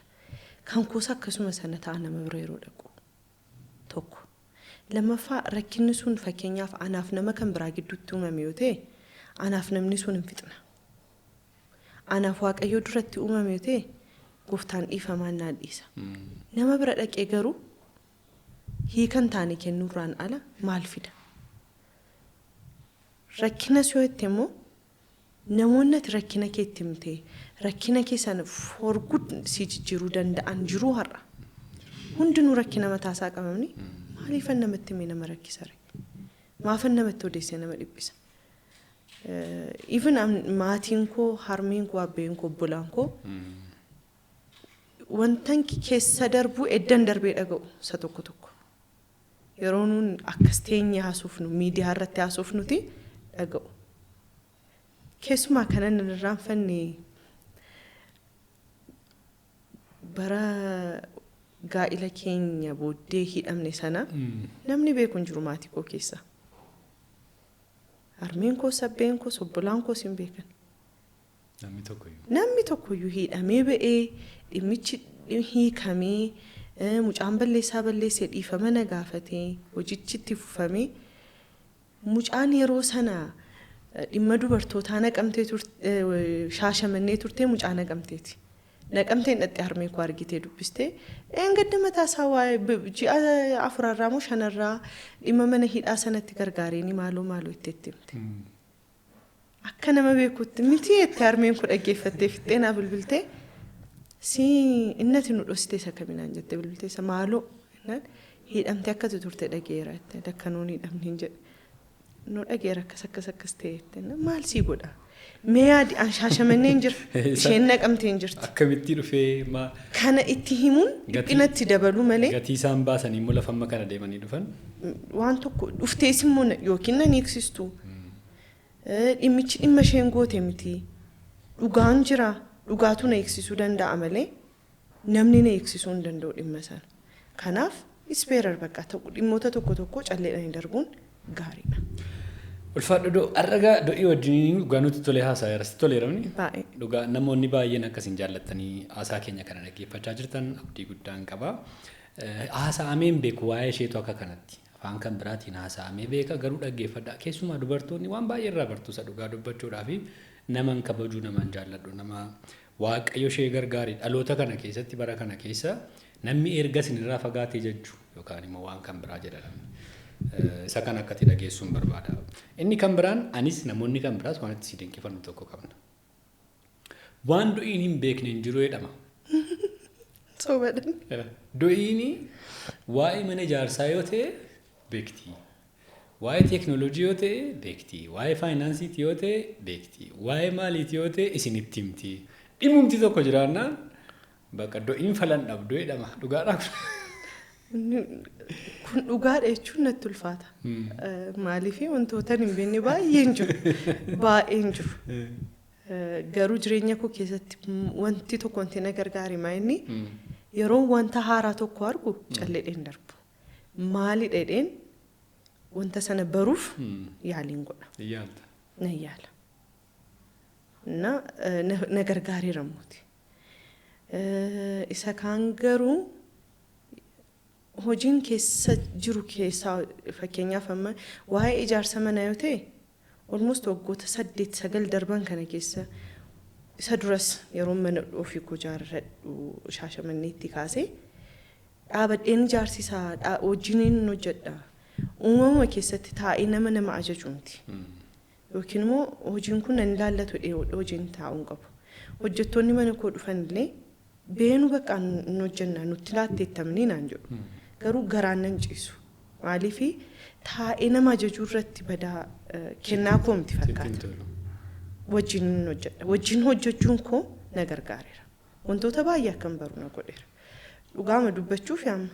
Kan kuusa akkasuma sana ta'a nama bira yeroo dhaqu tokko. Lammaffaa rakkinni sun fakkeenyaaf anaaf nama kan biraa gidduutti uumame yoo ta'e anaaf namni sun hin fixna. Anaaf waaqayyoo duratti uumame yoo ta'e gooftaan dhiifamaan naan dhiisa. Nama bira dhaqee garuu hiikan taane kennuurraan ala maal fida? Rakkina soo itti immoo namoonni ati rakkina kee itti himtee rakkina keessan forgud si jijjiiruu danda'an jiruu har'a. Hundinuu rakkina mataasaa qabamni maaliifan namatti himee nama rakkisa? Maafan namatti odeessee nama dhiphisa? Even maatiin koo, harmeen koo, abbeen koo, obbolaan koo wantan keessa darbuu eddan darbee dhaga'u isa tokko. yeroo nuun akkas teenyee haasofnu miidiyaa irratti haasofnuti dhaga'u. Keessumaa kanan irraanfanne bara gaa'ila keenya booddee hidhamne sana namni beeku hin jiru maatii koo keessa. Harmeen koo sabbeen koo obbolaan koo hin beekan. Namni tokkoyyuu hidhamee ba'ee dhimmichi hiikamee mucaan balleessaa balleessee dhiifama na gaafatee hojichi itti fufamee mucaan yeroo sana dhimma dubartootaa naqamtee Shaashamannee turtee mucaa naqamteeti. Naqamteen dhaqxee harmee koo argitee dubbistee gadda mataa isaa waa'ee ji'a 4 moo 5 dhimma mana hidhaa sanatti gargaareenii maaloo itti himte. Akka nama beekutti miti itti harmeen koo dhaggeeffattee fixxee naa bilbiltee si innati nu dhostee isa kaminaan jettee bilbiltee isa maaloo hidhamtee akkatu turte dhageera jettee dakkanoon hidhamni hin jedhe. Nu dhageera akkas ta'e maal sii godha? Mee yaadi an Shaashamanneen jira isheen naqamteen jirti. Akkamitti dhufee kana itti himuun dhiphinatti dabalu malee. Gatii isaan baasanii immoo lafamma kana deemanii dhufan. Waan tokko dhuftees immoo yookiin nan eegsistu. Dhimmichi dhimma isheen goote miti. Dhugaan jira. Dhugaatu na eegsisuu danda'a malee namni na eegsisuu hin danda'u dhimma sana. Kanaaf ispeerar bakka dhimmoota tokko calleedhaan darbuun gaariidha. Ulfaadhu arraga do'ii wajjin dhugaa nuti tolee haasaa irratti toleeramni. Baay'ee. Dhugaa namoonni baay'een akkasiin jaallattanii haasaa keenya kana dhaggeeffachaa jirtan abdii guddaan qaba. Haasa'ameen beeku waa'ee isheetu akka kanatti afaan kan biraatiin haasa'amee beeka garuu dhaggeeffadha. Keessumaa dubartoonni waan baay'ee irraa bartuusa dhugaa dubbachuudhaa fi naman kabajuu naman jaalladhu nama waaqayyo ishee gargaari dhaloota kana keessatti bara kana keessa namni erga sinirraa fagaatee jechuu yookaan immoo waan kan biraa jedhama. Isa kan akkati dhageessuun barbaada. Inni kan biraan anis namoonni kan biraas waan itti si dinqifannu tokko qabna. Waan do'iin hin beekne hin jiru jedhama. Sobaadhaan. Do'iini waa'ee mana ijaarsaa yoo ta'e beekti. Waa'ee teeknooloojii yoo ta'e beekti. Waa'ee faayinaansiitii yoo ta'e beekti. Waa'ee maaliitii yoo ta'e isinitti himti. Dhimumti tokko jiraannaan bakka do'iin falan dhabdoo jedhama. Dhugaadhaa. Kun dhugaadha jechuun natti ulfaata. Maaliif wantoota hin beekne baay'een jiru. Garuu jireenya koo keessatti wanti tokko wanti na gargaari maa'inni yeroo wanta haaraa tokko argu calleedhaan darbu. Maali dheedheen wanta sana baruuf yaaliin godha. Na yaala. Na gargaareera muuti. Isa kaan garuu hojiin keessa jiru keessaa fakkeenyaaf amma waa'ee ijaarsa manaa yoo ta'e almost waggoota 8-9 darban kana keessa isa duras yeroo mana ofii koo ijaarradhu Shaashamanneetti kaasee dhaabadheen ijaarsisaa hojiin hojjedha. Uumama keessatti taa'ee nama ajaju miti. Yookiin immoo hojiin kun nan ilaallatu hojiin taa'uun qabu. Hojjettoonni mana koo dhufan illee beenu bakka nu hojjennaa nutti laatteettamni naan jedhu. Garuu garaan nan ciisu. Maaliif taa'ee nama ajajuu irratti badaa kennaa koo miti fakkaata. Wajjin hojjedha. Wajjin hojjechuun koo na gargaareera. Wantoota baay'ee akkan baru na godheera. Dhugaama dubbachuuf yaama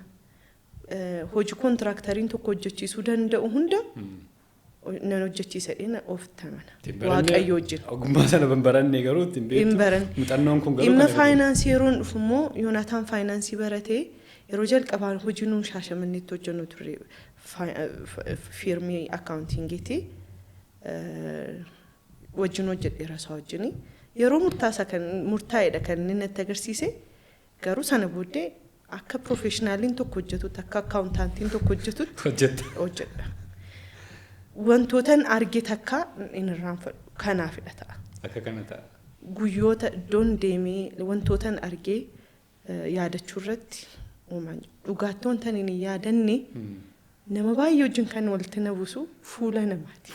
hojii kontiraakteriin tokko hojjechiisuu danda'u hunda nan hojjechiisa dheena ofitti amana. Waaqayyo wajjin. Ogummaa sana baranne garuu ittiin beektu. Hin baran. Muuxannoon kun garuu. Dhimma faayinaansii yeroo dhufu immoo Yoonataan faayinaansii baratee yeroo jalqabaan hojii nuun Shaashamanneetti hojjennu turre fiirmii akkaawuntiingiiti wajjin hojjedheera isaa wajjin yeroo murtaa'edha kan inni natti agarsiise garuu sana booddee akka professionaaliin tokko hojjetutti akka akkaawuntaantiin tokko hojjetutti hojjedha. Wantootan arge takka inni irraanfadhu kanaafidha ta'a. Akka kana ta'a. Guyyoota iddoon deemee wantootan argee yaadachuu irratti dhugaatti wanta inni yaadanne nama baay'ee wajjin kan walitti na buusu fuula namaati.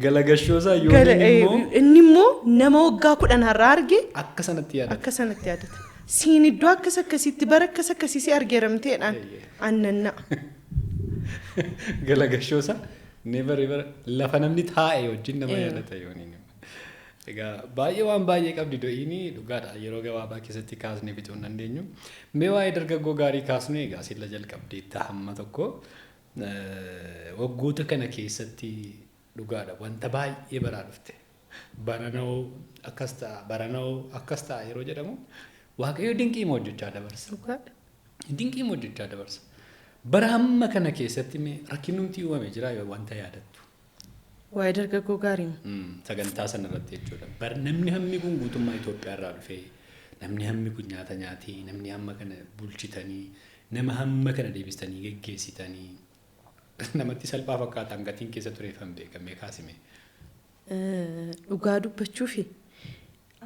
Galagashoosaa yoo inni immoo nama waggaa 10 har'a arge akka sanatti yaadata. Siin iddoo akkas akkasitti bara akkas akkasii argeeramteedhaan annanna. Galagashoosaa never lafa namni taa'e wajjin nama yaadata yooniin. Egaa baay'ee waan baay'ee qabdi do'iini dhugaadha yeroo gabaabaa keessatti kaasnee fixuu hin dandeenyu. Mee waa'ee dargaggoo gaarii kaasnu egaa silla jalqabdeetta hamma tokko waggoota kana keessatti dhugaadha wanta baay'ee baraa dhufte. Baranoo akkas ta'a yeroo jedhamu waaqayyo dinqii hojjechaa dabarsa. Dinqii hojjechaa dabarsa. Bara hamma kana keessatti mee rakkinumti uumame jira yoo wanta yaadattu. Waa'ee dargaggoo gaarii sagantaa sanarratti jechuudha. Namni hammi kun guutummaa Itoophiyaa irraa dhufee namni hammi kun nyaata nyaatii namni hamma kana bulchitanii nama hamma kana deebistanii geggeessitanii namatti salphaa fakkaatan gatiin keessa tureeffam beekamee kaasime. Dhugaa dubbachuu fi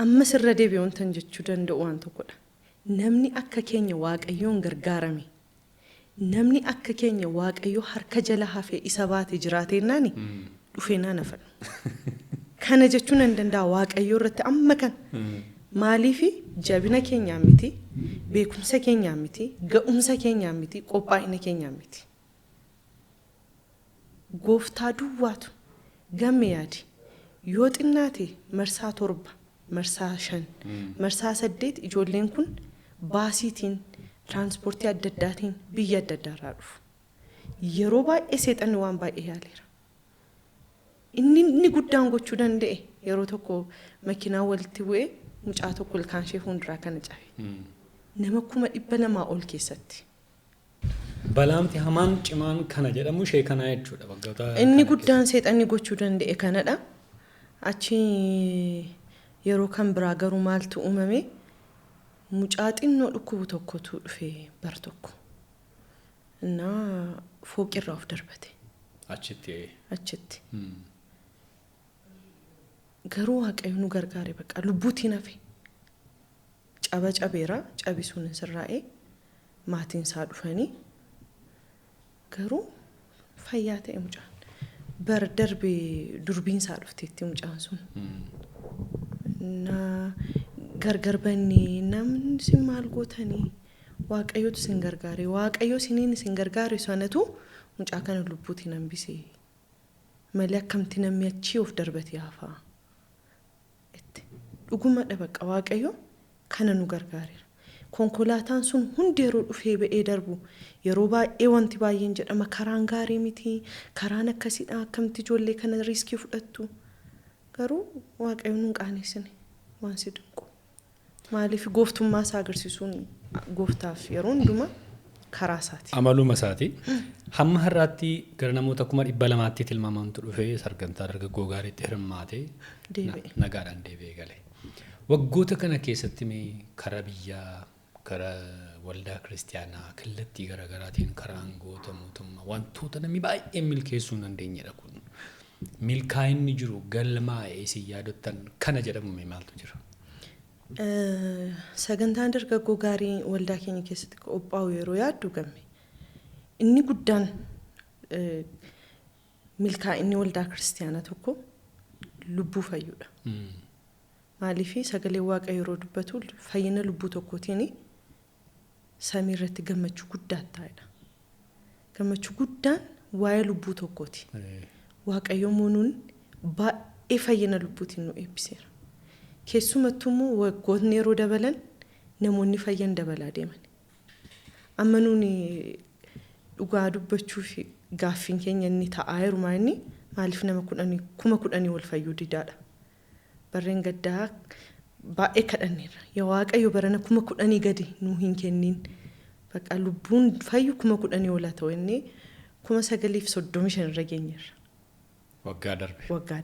ammas irra deebi'ee wantan jechuu danda'u waan tokkodha. Namni akka keenya waaqayyoon gargaarame namni akka keenya waaqayyoo harka jala hafee isa baate jiraatennaani dhufee naafan. Kana jechuun hin danda'a waaqayyoo irratti amma kan maaliif jabina keenyaa miti beekumsa keenyaa miti ga'umsa keenyaa miti qophaa'ina keenyaa miti. Gooftaa duwwaatu gamme yaadi yoo xinnaate marsaa 7 marsaa 5 marsaa 8 ijoolleen kun baasiitiin tiraanspoortii adda addaatiin biyya adda addaarraa dhufu. Yeroo baay'ee seexanni waan baay'ee yaaleera. Inni guddaan gochuu danda'e yeroo tokko makiinaa walitti bu'ee mucaa tokko ilkaan ishee fuulduraa kana cabe. Nama 200 ol keessatti. Balaamti hamaan cimaan kana jedhamu ishee kanaa jechuudha waggoota. Inni guddaan seexanni gochuu danda'e kanadha. Achi yeroo kan biraa garuu maaltu uumame mucaa xinnoo dhukkubu tokkotu dhufee bar tokko. Fooqirraa of darbate. Achitti. Garuu waaqayyo nu gargaare baqa lubbuutiin hafe. Cabeera cabisuun sirraa'ee maatiin isaa dhufanii garuu fayyaa ta'e mucaan. Bar darbee durbiin isaa dhufteetti mucaan sun. Gargar bannee namni sin maal gootanii waaqayyootu sin gargaare waaqayyoo siniin sin gargaare sanatu mucaa kana lubbuutiin hambisee malee akkamti namni achi of darbate hafaa. Dhuguma dhabaqa waaqayyo kana nu gargaareera. Konkolaataan sun hundi yeroo dhufee ba'ee darbu yeroo baay'ee wanti baay'een jedhama karaan gaarii miti karaan akkasiidha akkamti ijoollee kana riiskii fudhattu. Garuu waaqayyo nu qaaneessine waan si dinqu. Maaliif gooftummaa isaa agarsiisuun gooftaaf yeroo hundumaa karaa isaati. Amaluma isaati. Hamma har'aatti gara namoota 200,000tti tilmaamamantu dhufee sagantaa dargaggoo gaariitti hirmaatee nagaadhaan deebi'ee gale. Waggoota kana keessatti mee karaa biyyaa karaa waldaa kiristaanaa kallattii garaagaraatiin karaa aangoota mootummaa wantoota namni baay'ee milkeessuu hin dandeenyedha kun. Milkaa'inni jiru galmaa'ee isin yaadattan kana jedhamu maaltu jira? Sagantaan dargaggoo gaarii waldaa keenya keessatti qophaa'u yeroo yaaddu gamme. Inni guddaan milkaa'inni waldaa kiristaanaa tokko lubbuu fayyuudha. Maaliif sagalee waaqayyoo yeroo dubbatu fayyina lubbuu tokkootiin samii irratti gammachuu guddaa ta'edha. Gammachuu guddaan waa'ee lubbuu tokkooti. Waaqayyo moonuun baay'ee fayyina lubbuutiin nu eebbiseera. Keessumattuu immoo waggootni yeroo dabalan namoonni fayyan dabalaa deeman. Amma nuuni dhugaa dubbachuu fi gaaffiin keenya inni ta'aa jiru inni maaliif nama 10,000 wal fayyuu didaadha. Barreen gaddaa baay'ee kadhanneerra. Yaa waaqayyo barana 10,000 gadi nu hin kennin. Baqa lubbuun fayyu 10,000 ol ta'u inni 935 irra geenyeerra. Waggaa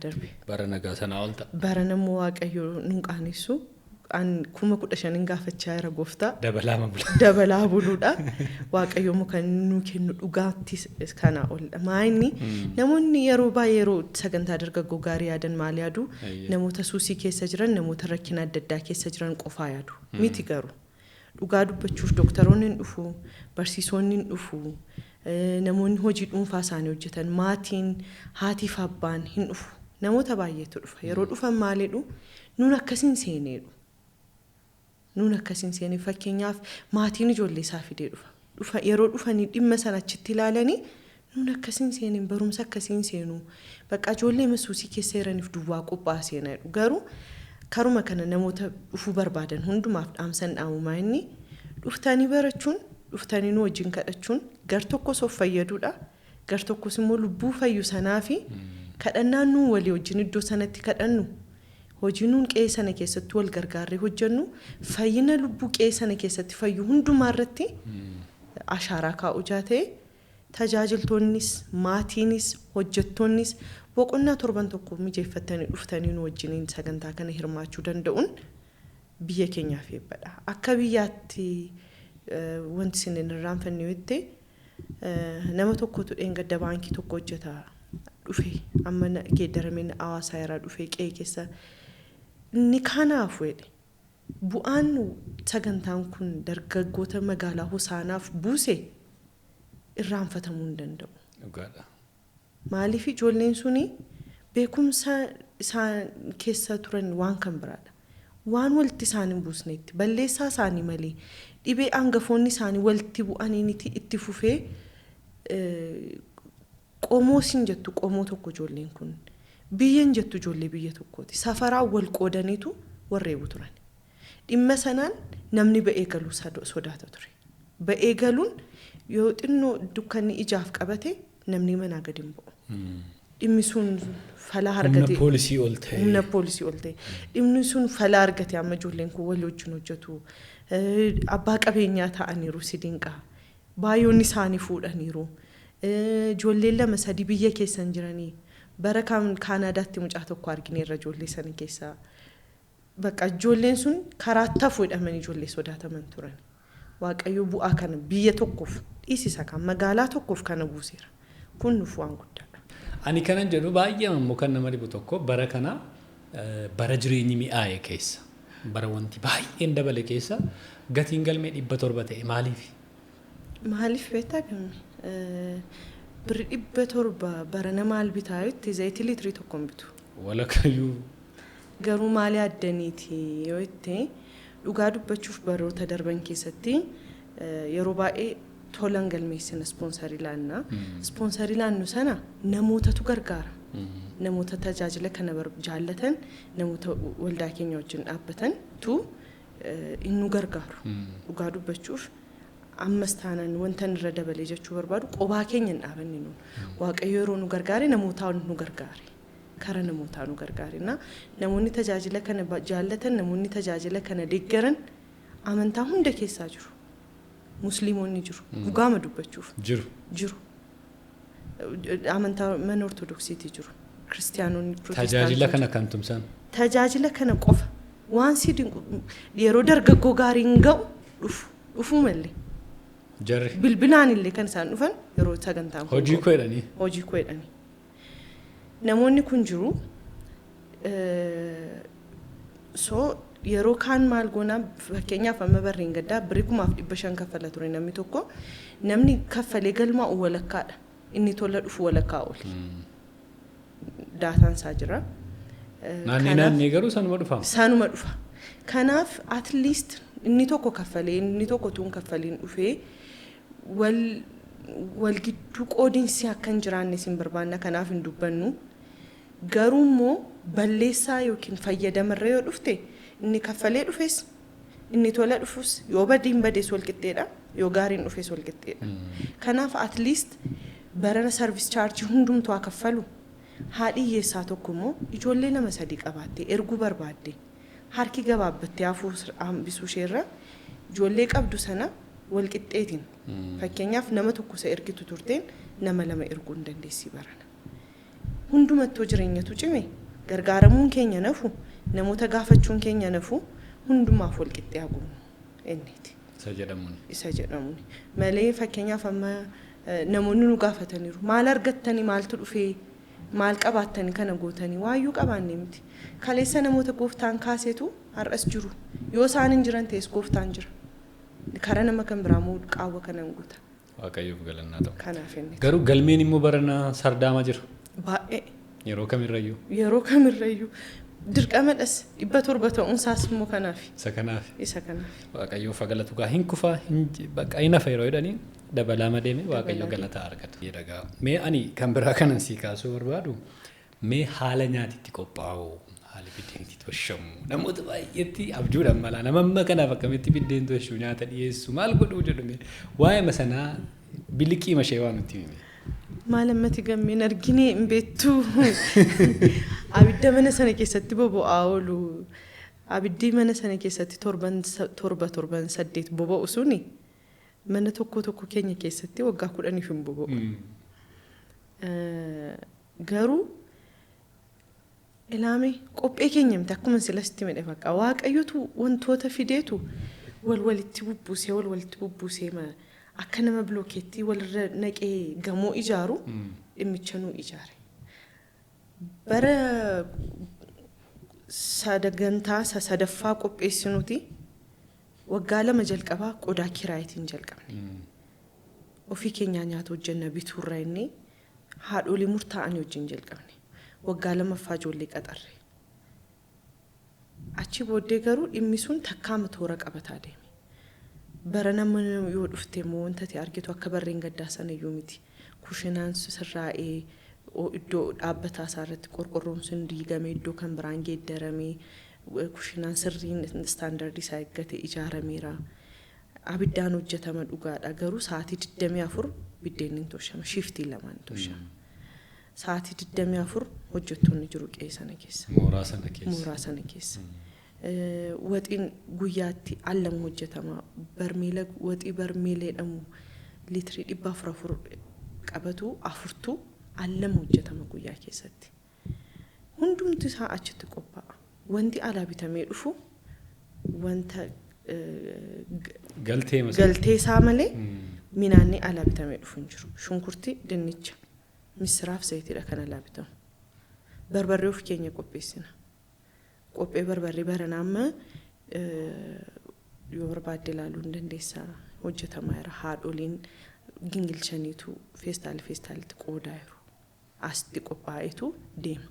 darbe. Barana gaasana ol ta'a. Barana immoo waaqayyo nu qaanessu. An 15,000 gaafachaa jira gooftaa. Dabalaa buluudha. Waaqayyo immoo kan nu kennu dhugaatti kana oldha. Maayinni namoonni yeroo baay'ee yeroo sagantaa dargaggoo gaarii yaadan maal yaadu namoota suusii keessa jiran namoota rakkina adda addaa keessa jiran qofaa yaadu. Miti garuu dhugaa dubbachuuf doktoroonni hin dhufu barsiisonni hin dhufu namoonni hojii dhuunfaa isaanii hojjetan maatiin haatiif abbaan hin dhufu namoota baay'eetu dhufa. Yeroo dhufan maalidhu nuun akkasiin seeneedhu. Nuun akkasiin seenee fakkeenyaaf maatiin ijoollee isaa fidee dhufa. Yeroo dhufanii dhimma sana achitti ilaalanii nun akkasiin seenin barumsa akkasiin seenu bakka ijoollee masuusii keessa jiraniif duwwaa qophaa seenaa garuu karuma kana namoota dhufuu barbaadan hundumaaf dhaamsan dhaamumaa inni dhuftanii barachuun dhuftanii nu wajjin kadhachuun gar tokkos of fayyaduudha gar tokkos immoo lubbuu fayyu sanaa fi kadhannaan nu walii wajjin iddoo sanatti kadhannu hojii nuun qe'ee sana keessatti wal gargaarree hojjennu fayyina lubbuu qe'ee sana keessatti fayyu hundumaa irratti ashaaraa kaa'u jaatee tajaajiltoonnis maatiinis hojjettoonnis boqonnaa torban tokko mijeeffatanii dhuftanii nu wajjiniin sagantaa kana hirmaachuu danda'uun biyya keenyaaf eebbadha akka biyyaatti wanti isin irraanfanne yotte nama tokkotu dheengadda baankii tokko hojjeta dhufe amma geeddarameen Hawaasaa irraa dhufe qe'ee keessa ni kanaaf wedhe bu'aan sagantaan kun dargaggoota magaalaa Hosaanaaf buuse irraanfatamuu hin danda'u. Dhugaadha. Maaliif ijoolleen suni beekumsa isaan keessa turan waan kan biraadha. Waan walitti isaan hin buusneetti balleessaa isaanii malee dhibee hangafoonni isaanii walitti bu'anii itti fufee qomoo sin jettu qomoo tokko ijoolleen kun biyyan jettu ijoollee biyya tokkooti safaraa wal qoodaniitu warreebu turan. Dhimma sanaan namni ba'ee galuu sodaata ture. Ba'ee galuun yoo xinnoo dukkanni ijaaf qabate namni manaa gadi hin ba'u. Dhimmi sun falaa argate. Humna poolisii ol ta'e. Dhimmi sun falaa argate amma ijoolleen kun walii wajjin hojjetu. Abbaa qabeenyaa ta'aniiru sidinqaa. Baay'oonni isaanii fuudhaniiru. Ijoolleen lama sadii biyya keessan jiranii. Bara Kaanaadaatti mucaa tokko argineerra ijoollee sana keessaa. Bakka ijoolleen sun karaatti fuudhamanii ijoollee sodaataman turan. Waaqayyo bu'aa kana biyya tokkoof dhiisisa kan magaalaa tokkoof kana buuseera. Kun nuuf waan guddaadha. Ani kanan jedhu baay'ee ammoo kan nama dhibu tokko bara kana bara jireenyi mi'aaye keessa bara wanti baay'een dabale keessa gatiin galmee 700 ta'e maaliif? Maaliif beektaa gamne? Birri 700 bara nama albitaayotti zayitii liitirii tokkoon bitu. Walakayyuu. Garuu maali addaniiti yoo itti dhugaa dubbachuuf baroota darban keessatti yeroo baay'ee tolan galmeessina ispoonsarii laannaa. Ispoonsarii laannu sana namootatu gargaara. Namoota tajaajila kana jaallatan namoota waldaa keenya wajjin dhaabbatan tu inni gargaaru. Dhugaa dubbachuuf ammas taanaan wanta irra dabalee jechuu barbaadu qobaa keenya hin dhaabanne nuun. Waaqayyo yeroo nu gargaare namootaa nu gargaare. Kara namootaa nu gargaarina. Namoonni tajaajila kana jaallatan namoonni tajaajila kana deeggaran amantaa hunda keessaa jiru. Musliimonni jiru. Dhugaama dubbachuuf. Jiru. Amantaa mana ortodoksiitii jiru. Kiristaanonni tajaajila kana kan tumsan. Tajaajila kana qofa waan si yeroo dargaggoo gaariin ga'u dhufu malee. Jarri. Bilbilaan illee kan isaan dhufan yeroo sagantaan hojii koo jedhanii. Hojii koo jedhanii. Namoonni kun jiru so yeroo kaan maal goonaa fakkeenyaaf amma barreen gaddaa birrii 500 kaffala ture namni tokko namni kaffalee galmaa walakkaadha inni tola dhufu walakkaa oli daataan isaa jira. Naannii garuu sanuma dhufa. Sanuma dhufa. Kanaaf at least inni tokko kaffalee inni tokko tuun kaffaliin dhufee wal gidduu qoodinsi akka hin jiraanne sin barbaanna kanaaf hin dubbannu. Garuu immoo balleessaa yookiin fayyadamarra yoo dhufte inni kaffalee dhufes inni tola dhufus yoo badiin badees wal qixxeedha yoo gaariin dhufes wal qixxeedha. Kanaaf at least barana service charge hundumtuu haa kaffalu. Haadhi hiyyeessaa tokko immoo ijoollee 2-3 qabaattee erguu barbaadde harki gabaabbattee hambisuu isheerra ijoollee qabdu sana wal qixxeetiin fakkeenyaaf nama tokko isa ergitu turteen nama 2 erguu hin dandeessi barana. Hundumattuu jireenyatu cime gargaaramuun keenya nafu namoota gaafachuun keenya nafu hundumaaf wal qixxee haguumu enneeti. Isa jedhamuun malee fakkeenyaaf amma namoonni nu gaafataniiru maal argattanii maaltu dhufee maal qabaattanii kana gootanii waayyuu qabaanne miti. Kaleessa namoota gooftaan kaasetu har'as jiru yoo isaan hin jiran ta'es gooftaan jira. Kara nama kan biraamoo qaawwa kanan guuta. Waaqayyoof galannaa ta'u. Kanaaf inni. Garuu galmeen immoo barana sardaama jira. Baay'ee. Yeroo kamirrayyuu. Yeroo kamirrayyuu. Dirqamadhas 700 ta'uun isaas immoo kanaaf. Isa kanaaf. Isa kanaaf. Waaqayyoof galatu gaa hin kufa hin baqa hin hafa yeroo jedhanii dabalama deeme waaqayyo galataa argata. Jedhagaa. Mee ani kan biraa kanan sii kaasuu barbaadu mee haala nyaatitti qophaa'u haala biddeentti toshamu namoota baay'eetti abjuudhaan mala nama amma kanaaf akkamitti biddeen toshuu nyaata dhiyeessu maal godhuu jedhume waa'ee masanaa biliqii mashee waan nutti hime. Maal ammati gammeen arginee hin beektu abidda mana sana keessatti boba'aa oolu abiddi mana sana keessatti torban 8 boba'u suni mana tokko keenya keessatti waggaa 10 hin boba'u. Garuu ilaame qophee keenya miti akkuma silasti midhe fakka waaqayyotu wantoota fideetu walitti bubbuusee akka nama blookeetti walirra naqee gamoo ijaaru dhimmicha nuu ijaare. Bara sagantaa sadaffaa qopheessinuti waggaa 2 jalqabaa qodaa kiraayitiin jalqabne. Ofii keenyaa nyaata hojjenna bituurra inni haadholii murtaa'anii wajjin jalqabne. Waggaa 2ffaa ijoollee qaxarre. Achi booddee garuu dhimmi sun takkaama toora qabataa deeme. Bara nama yoo dhufte immoo wanta ta'e argitu akka barreen gaddaa sana iyyuu miti. Kushinaan sirraa'ee iddoo dhaabbataa isaarratti qorqorroon sun diigamee iddoo kan biraan geeddaramee kushinaan sirriin istaandardii isaa eeggate ijaarameera. Abiddaan hojjetama dhugaadha garuu sa'aatii 24 biddeen hin toshama shiftii 2 hin toshama. Sa'aatii 24 hojjettoonni jiru qe'ee sana keessa. Mooraa sana keessa. Waxiin guyyaatti allama hojjetama. Waxii barmeela jedhamu liitirii 400 qabatu 4tu allama hojjetama guyyaa keessatti. Hundumti isaa achitti qophaa'a. Wanti alaa bitamee dhufu wanta galtee isaa malee minaanni alaa bitamee dhufu hin jiru. Shunkurtii dinnicha. Misiraaf zayitiidha kan alaa bitamu. Barbarree of keenya qopheessina. Qophee barbarree baranaa amma yoo barbaadde ilaaluu hin dandeessa hojjetamaa jira. Haadholiin gingilchaniitu feestaalitti qoodaa jiru. Asitti qophaa'etu deema.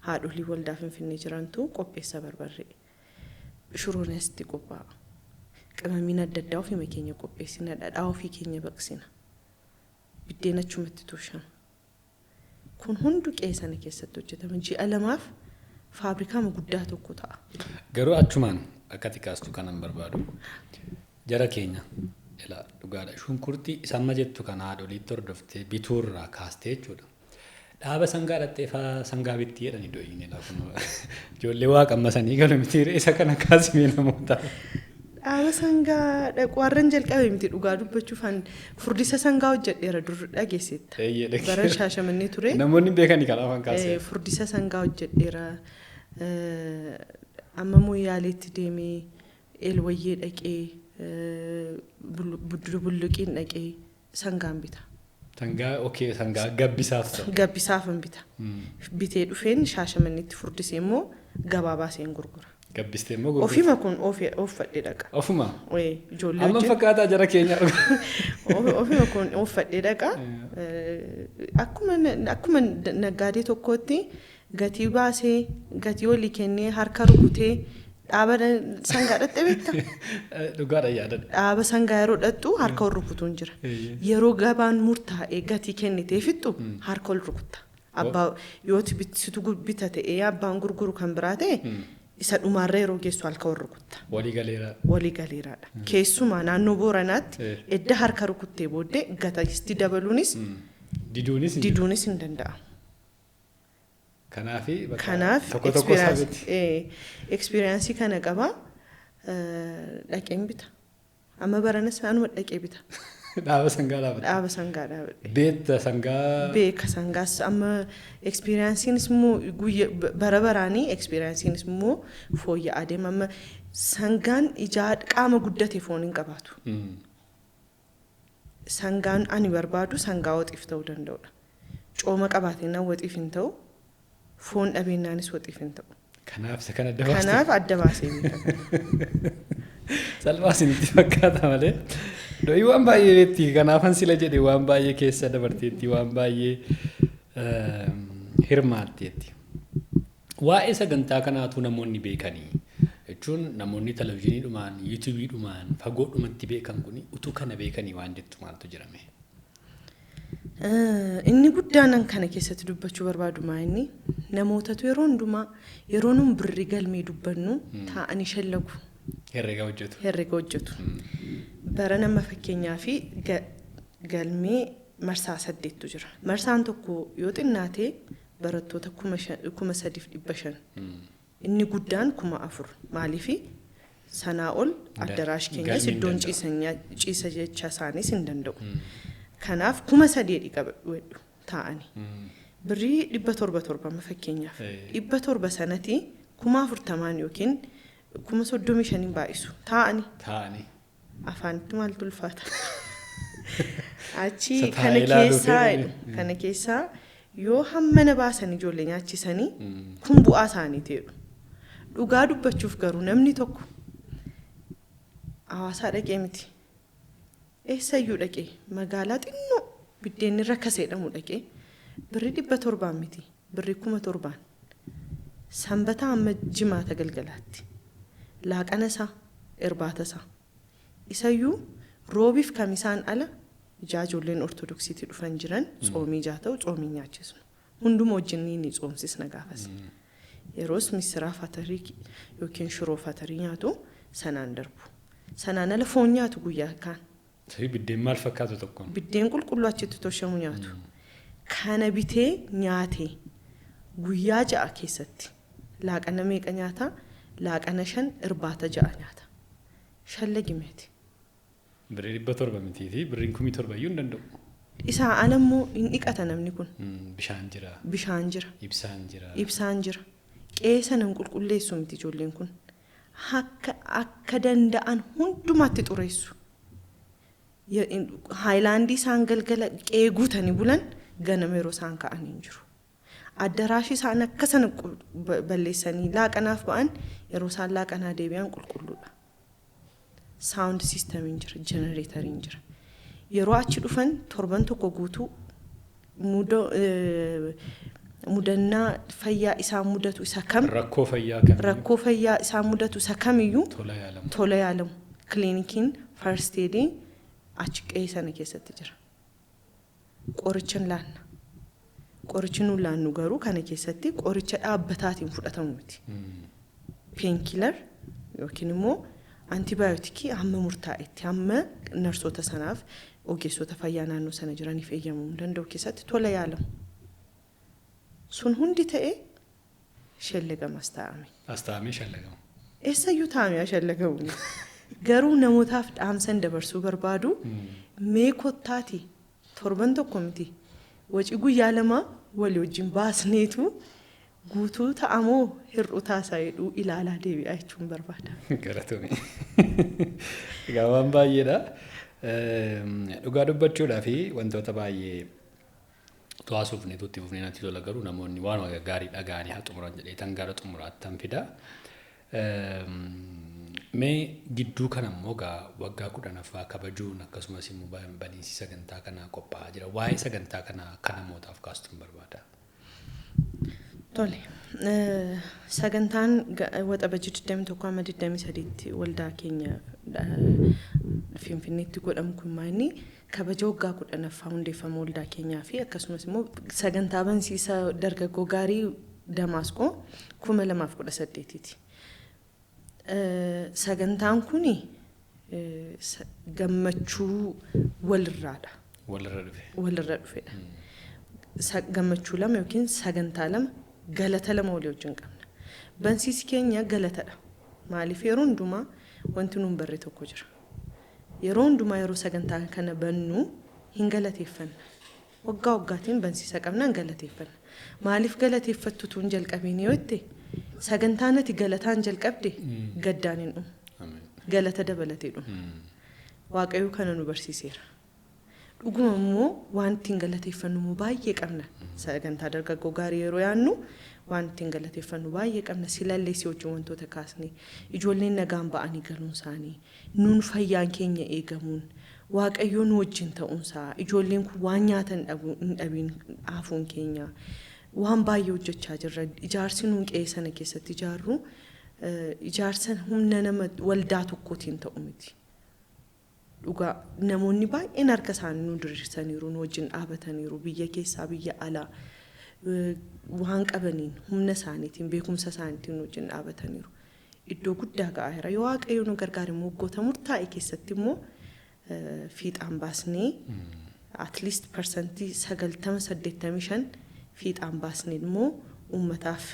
Haadholii waldaa Finfinnee jirantu qopheessa barbarree. Shuroon asitti qophaa'a. Qimamiin adda addaa ofii keenya qopheessina. Dhadhaa ofii keenya baqsina. Biddeen achumatti toshama. Kun hundu qe'ee sana keessatti hojjetama. Ji'a 2 faabrikaa guddaa tokko ta'a. Garuu achumaan akka tikaastu kanan barbaadu jara keenya ila dhugaadha. Shunkurtii isamma jettu kan haadholiitti hordoftee bituurraa kaastee jechuudha. Dhaaba sangaa dhattee sangaa bitti jedhanii dooyine kun ijoollee waaqammasanii galu miti isa kana kaasimee namoota. Dhaaba sangaa dhaqwaarran jalqabe miti dhugaa dubbachuufan furdisa sangaa hojjedheera dur dhageessetta. Bara Shaashamannee ture. Namoonni beekanii kan afaan kaasee. Furdisa sangaa hojjedheera. Amma Moyyaaleetti deemee Eelwayyee dhaqee bulluqiin dhaqee sangaan bita. Sangaa gabbisaaf. Gabbisaafan bita. Bitee dhufeen Shaashamanneetti furdisee immoo gabaa baaseen gurgura. Gabbistee immoo gurgura. Ofima kun oofadhee dhaqa. Ofuma? Ijoollee amma fakkaataa jara keenya ofima kun oofadhee dhaqa. Akkuma naggaadee tokkootti gatii baasee gatii olii kennee harka rukutee dhaaba sangaa dhattee beekta. Dhugaadha yaadadha. Dhaaba sangaa yeroo dhattu harka ol rukutuun jira. Yeroo gabaan murtaa'ee gatii kennitee fixxu harka ol rukutta. Abbaa yooti situ bita ta'ee abbaan gurguru kan biraa ta'e isa dhumaarra yeroo geessu harka ol rukutta. Walii galeeraadha. Keessumaa naannoo Booranaatti edda harka rukuttee booddee gatiisti dabaluunis diduunis hin danda'amu. Kanaaf experience kana qaba dhaqeen bita. Amma baranas anuma dhaqee bita. Dhaaba sangaa dhaabadhe. Beeka sangaas amma experiencenis immoo bara baraanii experiencenis immoo fooyya'aa deema. Amma sangaan ijaa qaama guddate foon hin qabaatu. Sangaan ani barbaadu sangaa waxiif ta'uu danda'udha. Cooma qabaatee waxiif hin ta'u. Foon dhabeenyaanis waxiif hin ta'u. Kanaaf adda baasee beeka. Salphaas itti fakkaata malee. Dooyi waan baay'ee beekti. Kanaafan sila jedhe waan baay'ee keessa dabarteetti waan baay'ee hirmaatteetti. Waa'ee sagantaa kanaatu namoonni beekanii jechuun namoonni televezyiiniidhumaan yuutuubiidhumaan fagoodhumatti beekan kuni utuu kana beekanii waan jettu maaltu jirame? Inni guddaan kana keessatti dubbachuu barbaadu inni namootatu yeroo hundumaa yeroo nun birri galmee dubbannu taa'anii shallagu. Herrega hojjetu. Bara nama fakkeenyaa fi galmee marsaa 8tu jira. Marsaan tokko yoo xinnaate barattoota 3,500. Inni guddaan 4,000. Maaliif sanaa ol addaraash keenyas iddoon ciisa jecha isaanis hin danda'u. Kanaaf 3,000 qabadhu taa'anii. Birrii 700 fakkeenyaaf. 700 sanatti 40,000 yookiin 35,000 baay'isu taa'anii. Afaanitti maaltu ulfaata? Achi kana keessaa yoo hammana baasan ijoollee nyaachisanii kun bu'aa isaanii ta'edha. Dhugaa dubbachuuf garuu namni tokko hawaasaa dhaqee miti. Eessayyuu dhaqee magaalaa xinnoo biddeenni rakkaseedhamu dhaqee birrii 700 miti birrii 7,000 sanbata amma jimaata galgalaatti laaqana isaa irbaata isaa isayyuu roobiif kamisaan ala ijoolleen ortodoksiitti dhufan jiran tsoomii jaata'u tsoomii nyaachisnu hunduma wajjin ni tsoomsisna gaafas yeroos misiraa fatarii yookiin shiroo fatarii nyaatu sanaan darbu sanaan ala foon nyaatu guyyaa kaan. Biddeen maal fakkaatu tokkoon? Biddeen qulqulluu achitti toshamu nyaatu. Kana bitee nyaatee guyyaa 6 keessatti laaqana meeqa nyaata? Laaqana 5 irbaata 6 nyaata. Shallagimeeti. Birrii 700 miti fi birriin 7,000 iyyuu hin danda'u. Isaa alammoo hin dhiqata namni kun. Bishaan jira. Ibsaan jira. Qeessa nan qulqulleessu miti ijoolleen kun. Akka danda'an hundumaatti xureessu. Haayilaandii isaan galgala qeeguutanii bulan ganama yeroo isaan ka'anii hin jiru. Addaraashi isaan akka sana balleessanii laaqanaaf ba'an yeroo isaan laaqanaa deebi'an qulqulluudha. Sound systemiin jira, generatoriin jira. Yeroo achi dhufan torban tokko guutuu mudannaa fayyaa isaan mudatu isa kam? Rakkoo fayyaa isaan mudatu isa kamiyyuu tola yaalamu. Kiliinikiin first aidii achi qeessana keessatti jira. Qorichaan laanna. Qorichi nu laannu garuu kana keessatti qoricha dhaabbataatiin fudhatamu miti. Painkiller yookiin immoo antibiyootikii hamma murtaa'etti hamma narsoota sanaaf ogeessota fayyaa naannoo sana jiraniif eeyyamamuu danda'u keessatti tola yaalamu. Sun hundi ta'ee shallagamas taa'ame. As taa'amee shallagamu. Eessayyuu taa'amee shallagamu. Garuu namootaaf dhaamsan dabarsuu barbaadu mee kottaati torban tokko miti waci guyyaa 2 walii wajjin baasneetu guutuu ta'amoo hir'uu taasaa jedhu ilaalaa deebi'aa jechuun barbaada. Galatoomi. Egaa waan baay'eedha. Dhugaa dubbachuudhaa fi wantoota baay'ee to'aasuuf neetuutti fufnee natti tola garuu namoonni waan gaarii dhaga'anii haa xumuran jedhee tan gara xumuraatti han fida. Mee gidduu kana immoo waggaa 10ffaa kabajuun akkasumas immoo baniinsi sagantaa kanaa qophaa'aa jira. Waa'ee sagantaa kanaa akka namootaaf kaastuun barbaada. Tole. Sagantaan waxabajii 21-23 waldaa keenya Finfinneetti godhamu kun maali? Kabaja waggaa 10ffaa hundeeffama waldaa keenyaa fi akkasumas immoo sagantaa bansiisa dargaggoo gaarii Damaasqoo 2018ti. Sagantaan kuni gammachuu walirraadha. Walirra dhufedha. Gammachuu 2 yookiin sagantaa 2 galata 2 walii wajjin qabna. Bansiisi keenya galatadha. Maaliif yeroo hundumaa wanti nuun barre tokko jira. Yeroo hundumaa yeroo sagantaa kana bannu hin galateeffanna. Waggaa waggaatiin bansiisa qabna hin galateeffanna. Maaliif galateeffattu tuun jalqabeen yoo itti sagantaan ati galataan jalqabde gaddaan hin dhumu. Galata dabalatee dhumu. Waaqayyo kana nu barsiiseera. Dhuguma immoo waan ittiin galateeffannu immoo baay'ee qabna. Sagantaa dargaggoo gaarii yeroo yaannu waan ittiin galateeffannu baay'ee qabna. Silalleessi wajjin wantoota kaasne ijoolleen nagaan ba'anii galuun isaanii nuun fayyaan keenya eegamuun waaqayyoon wajjin ta'uunsaa ijoolleen kun waan nyaatan hin dhabiin hafuun keenya waan baay'ee hojjechaa jirra. Ijaarsi nuun qe'ee sana keessatti ijaarru ijaarsan humna nama waldaa tokkootiin ta'u miti. Dhugaa namoonni baay'een harka isaanii nu diriirsaniiru nu wajjin dhaabataniiru biyya keessaa biyya alaa waan qabaniin humna isaaniitiin beekumsa isaaniitiin nu wajjin dhaabataniiru. Iddoo guddaa ga'eera yoo waaqayyo nu gargaare immoo waggoota murtaa'e keessatti immoo fiixaan baasnee at least percentii 90-85 fiixaan baasnee immoo uummataaf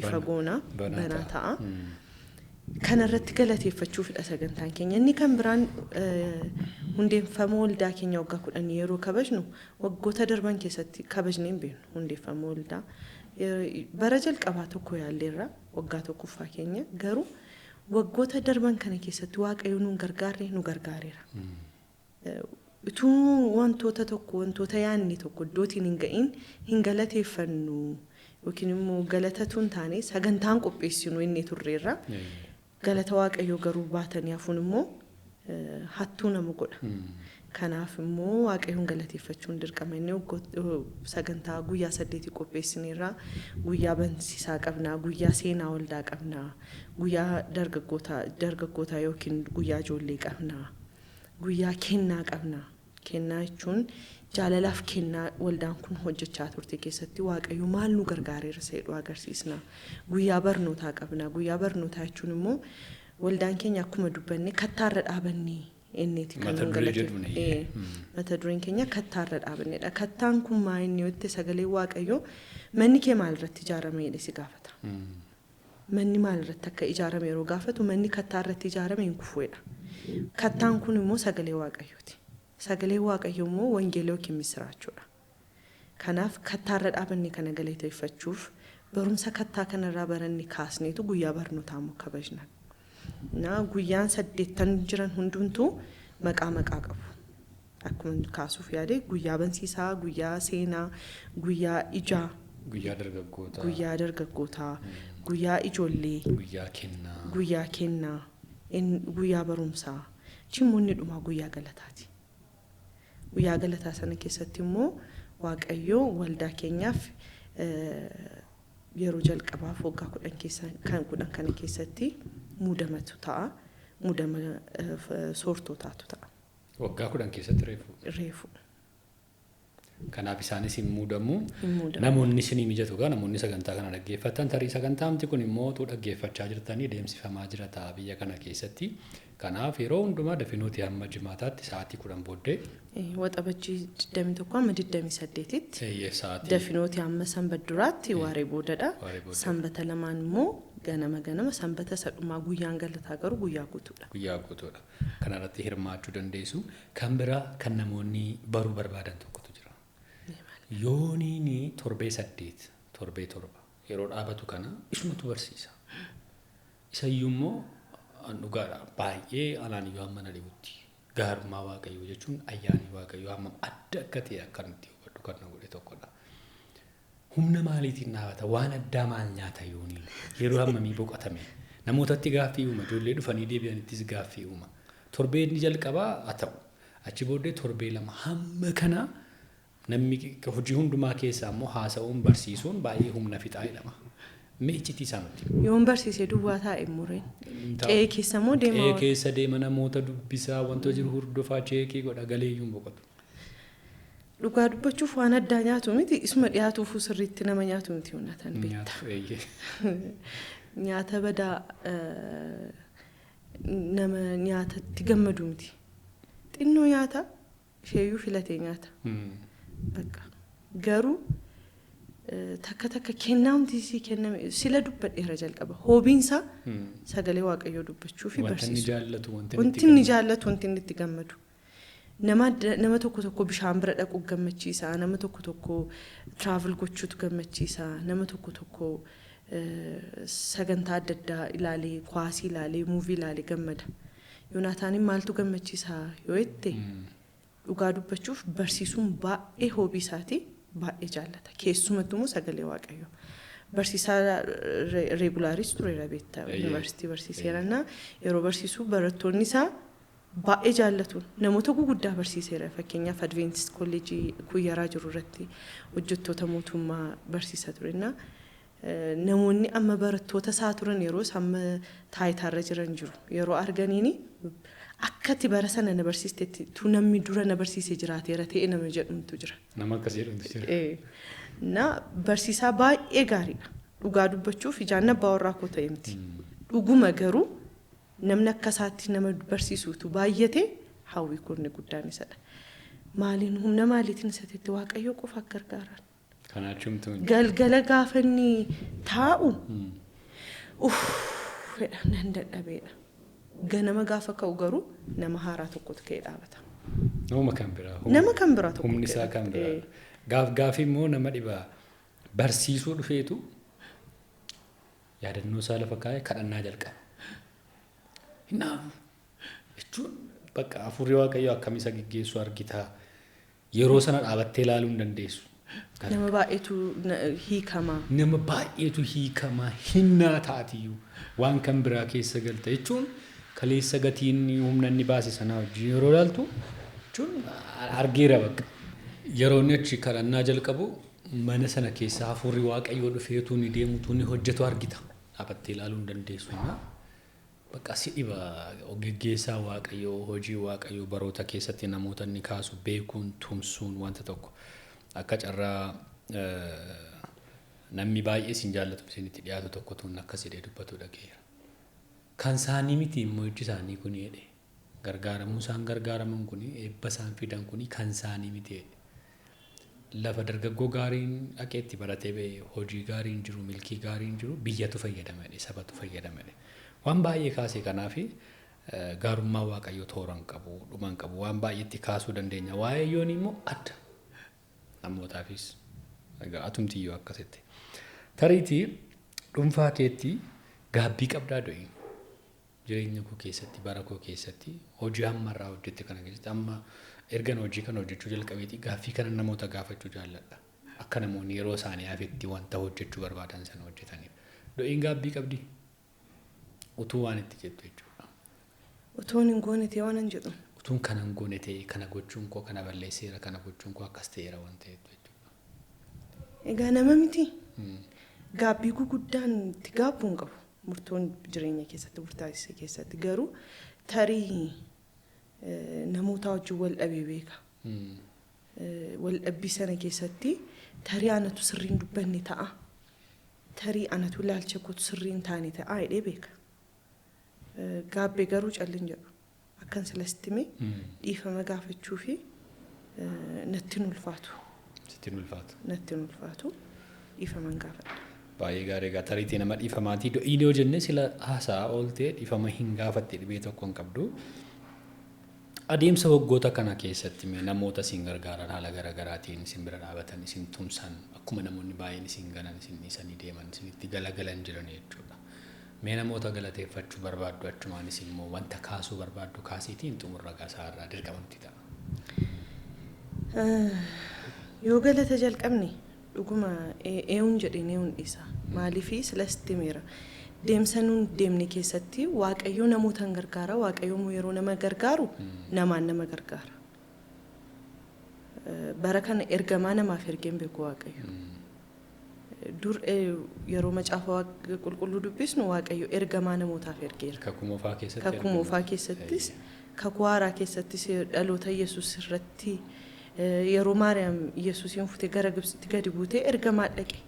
ifa goona banaa ta'a. Kanarratti galateeffachuufidha sagantaan keenya. Inni kan biraan hundeeffama waldaa keenya waggaa 10 yeroo kabajnu waggoota darban keessatti kabajnee hin beeknu hundeeffama waldaa. Bara jalqabaa tokko yaalleerra waggaa tokkoffaa keenya garuu waggoota darban kana keessatti waaqayyo nu gargaareera. Utuu wantoota yaanni tokko iddootiin hin ga'iin hin galateeffannu yookiin immoo galatatuun taane sagantaan qopheessinu inni turreerra. Galata waaqayyo garuu baatanii hafuun immoo hattuu nama godha. Kanaaf immoo waaqayyoon galateeffachuun dirqama inni sagantaa guyyaa 8 qopheessineerra guyyaa bansiisaa qabna guyyaa seenaa waldaa qabna guyyaa dargaggoota yookiin guyyaa ijoollee qabna guyyaa kennaa qabna. Kennaa jechuun jaalalaaf kennaa waldaan kun hojjechaa turte keessatti waaqayyo maal nu gargaareera seedhu agarsiisna. Guyyaa barnootaa qabna guyyaa barnootaa jechuun immoo waldaan keenya akkuma dubbanne kattaarra dhaabannee enneeti kan galateeffatu. Mata dureen keenya kattaarra dhaabannedha. Kattaan kun maa inni yoo sagalee waaqayyo manni kee maalirratti ijaarame jedhee si gaafata. Manni maalirratti akka ijaarame yeroo gaafatu manni kattaarratti ijaarame hin kufuudha. Kattaan kun immoo sagalee waaqayyooti. Sagalee waaqayyo immoo wangeelaa yookiin misiraachoodha. Kanaaf kattaarra dhaabannee kana galateeffachuuf barumsa kattaa kanarraa baranne kaasneetu guyyaa barnootaa immoo kabajna. Guyyaan 8 jiran hundumtuu maqaa qabu. Akkuma kaasuuf yaade guyyaa bansiisaa, guyyaa seenaa, guyyaa ijaa, guyyaa dargaggootaa, guyyaa ijoollee, guyyaa kennaa, guyyaa barumsaa, chimmoonni dhumaa guyyaa galataati. Guyyaa galataa sana keessatti immoo waaqayyo waldaa keenyaaf yeroo jalqabaaf waggaa 10 kana keessatti muudamatu ta'a. Muudama soortootaatu ta'a. Waggaa 10 keessatti reefu. Kanaaf isaanis hin muudamu. Namoonni isinii mijatu gaa namoonni sagantaa kana dhaggeeffatan tarii sagantaamti kun immoo tu dhaggeeffachaa jirtanii deemsifamaa jira ta'a biyya kana keessatti. Kanaaf yeroo hundumaa dafinooti hamma jimaataatti sa'aatii 10 booddee. Waxabajjii 21 amma 28tti. Dafinooti hamma sanbata duraatti waaree boodadha. Sanbata lamaan immoo ganama sanbata sadhumaa guyyaan galataa garuu guyyaa guutuudha. Guyyaa guutuudha. Kanarratti hirmaachuu dandeessu. Kan biraa kan namoonni baruu barbaadan tokkotu jira. Yooniini torbee 8 torbee 7 yeroo dhaabatu kana isumatu barsiisa. Isayyuu immoo dhugaadha baay'ee alaan iyyuu hamma na dhibutti gaarummaa waaqayyoo jechuun ayyaanni waaqayyoo hammam adda akka ta'e akka nuti hubadhu kan na godhe tokkodha. Humna maaliitiin dhaabata waan addaa maal nyaata yoonii yeroo hammamii boqotame namootatti gaaffii uuma ijoollee dhufanii deebi'anittis gaaffii uuma torbee inni jalqabaa haa ta'u achi booddee torbee 2 hamma kana namni hojii hundumaa keessaa immoo haasa'uun barsiisuun baay'ee humna fixaa jedhama. Meechiti isaanitti. Yoon barsiisee duwwaa taa'e mureen. Qe'ee keessa moo deema? Qe'ee keessa deema namoota dubbisaa wantoota jiru hordofaa cheekii godha galeeyyuun boqotu. Dhugaa dubbachuuf waan addaa nyaatu miti isuma dhiyaatuuf sirriitti nama nyaatu miti uunatan beekta. Nyaata badaa nama nyaatatti gammadu miti. Xinnoo nyaata isheeyyuu filatee nyaata. Bakka garuu takka kennamti si kenname sila dubbadheera jalqaba hoobiinsa sagalee waaqayyoo dubbachuu fi barsiisuu wanti inni jaallatu wanti inni itti gammadu nama tokko bishaan bira dhaquu gammachiisa nama tokko travel gochuutu gammachiisa nama tokko sagantaa adda addaa ilaalee kwaasii ilaalee muuvii ilaalee gammada Yoonataaniin maaltu gammachiisa yoo jette dhugaa dubbachuuf barsiisuun baay'ee hoobii isaati. Baay'ee jaallata. Keessumattuu immoo sagalee waaqayyoo. Barsiisaa reegulaaris tureera beektaa yuunivarsiitii barsiiseera yeroo barsiisuu barattoonni isaa baay'ee jaallatu. Namoota guguddaa barsiiseera fakkeenyaaf Adventist Kolleejii Kuyyaraa jiru irratti hojjettoota mootummaa barsiisaa turenna. namoonni amma barattoota isaa turan yeroo amma taayitaarra jiran jiru yeroo arganiini akkati bara sana na barsiistetti tu namni dura na barsiisee jiraateera ta'e nama jedhamtu jira. Nama akkas jedhamtu jira. Na barsiisaa baay'ee gaariidha. Dhugaa dubbachuuf ijaan abbaa warraa koo ta'e miti. Dhuguma garuu namni akkasaatti nama barsiisuutu baay'ate hawwi kun guddaan isadha. Maaliin humna maaliitiin isaatti waaqayyo qofa gargaaran. Kanaachumtuun. Galgala gaafanni taa'u. Fedha nan dadhabeedha. Ganama gaafa ka'u garuu nama haaraa tokkotu ka'ee dhaabata. Nama kan biraa. Nama kan biraa tokko. Humni isaa kan biraa. Gaafii immoo nama dhibaa barsiisuu dhufeetu yaadannoo isaa lafa kaa'ee kadhannaa jalqaba. Hinaafu jechuun bakka hafuurri waaqayyoo akkam isa geggeessu argitaa yeroo sana dhaabattee ilaaluu hin dandeessu. Nama baay'eetu hiikamaa. Nama baay'eetu hiikamaa hinnaa taatiyyuu waan kan biraa keessa galta jechuun kaleessa gatiin humna inni baase sanaa wajjin yeroo ilaaltu jechuun argeera bakka. Yeroo inni achi kadhannaa jalqabu mana sana keessa hafuurri waaqayyoo dhufeetu ni deemutu ni hojjetu argita. Dhaabattee ilaaluu hin dandeessu. Bakka si dhiba geggeessaa waaqayyoo hojii waaqayyoo baroota keessatti namoota inni kaasu beekuun tumsuun wanta tokko akka carraa namni baay'ee sin jaallatu isinitti dhiyaatu tokko tun akkas jedhee dubbatu dhageera. Kan isaanii miti immoo ijji isaanii kun jedhe gargaaramuu isaan gargaaraman kun eebba isaan fidan kun kan isaanii miti. Lafa dargaggoo gaariin dhaqeetti baratee ba'e hojii gaariin jiru milkii gaariin jiru biyyatu fayyadamedhe sabatu fayyadamedhe. Waan baay'ee kaasee kanaaf gaarummaa waaqayyoo tooran qabu dhuman qabu waan baay'eetti kaasuu dandeenya. Waa'ee yoon immoo adda namootaafis egaa atumtiyyoo akkasitti. Tariitii dhuunfaa keetti gaabbii qabdaa do'i. Jireenya koo keessatti bara koo keessatti hojii hammarraa hojjette kana keessatti amma ergan hojii kana hojjechuu jalqabeeti gaaffii kana namoota gaafachuu jaalladha. Akka namoonni yeroo isaanii hafetti wanta hojjechuu barbaadan sana hojjetaniif. Do'iin gaabbii qabdi. Utuu waan itti jettu jechuudha. Utuun hin goone ta'e waan hin jedhu. Utuun kana hin goone ta'e kana gochuun koo kana balleesseera kana gochuun koo akkas ta'eera waan ta'eef jechuudha. Egaa nama miti. Gaabbii guguddaan itti gaabbuu hin qabu. Murtoon jireenya keessatti murtaa'ise keessatti garuu tarii namoota wajjin wal dhabee beeka. Wal dhabbii sana keessatti tarii anatu sirriin dubbanne ta'a. Tarii anatu ilaalcha kootu sirriin taane ta'a jedhee beeka. Gaabbee garuu callin jedhu akkan silastime dhiifama gaafachuu fi natti hin ulfaatu. Sitti hin ulfaatu. Natti hin ulfaatu dhiifaman gaafadha. Baay'ee gaarii egaa tariitii nama dhiifamaatii do'iin yoo jenne sila haasaa ooltee dhiifama hin gaafatte dhibee tokko hin qabdu. Adeemsa waggoota kana keessatti namoota isin gargaaran haala garaagaraatiin isin bira dhaabatan isin tumsan akkuma namoonni baay'een isin ganan isin dhiisanii deeman isinitti galagalan jiran jechuudha. Mee namoota galateeffachuu barbaaddu achumaanis immoo wanta kaasuu barbaaddu kaasiitiin xumurra gaasaarraa dirqamatti ta'a. Yoo galata jalqabne dhuguma eewun jedhee eewun dhiisa. Maaliifii silasti meera. Deemsa nuun deemne keessatti waaqayyoo namoota hin gargaara waaqayyoo yeroo nama gargaaru namaan nama gargaara. Bara kana ergamaa namaaf ergeen beeku waaqayyo. Dur yeroo macaafa qulqulluu dubbisnu waaqayyo ergamaa namootaaf ergeera. Kakumoofaa keessatti. Kakumoofaa keessattis kakuu haaraa keessattis dhaloota Yesuus irratti yeroo Maariyaam Yesuusin fuutee gara Gibxitti gadi buutee ergamaa dhaqe.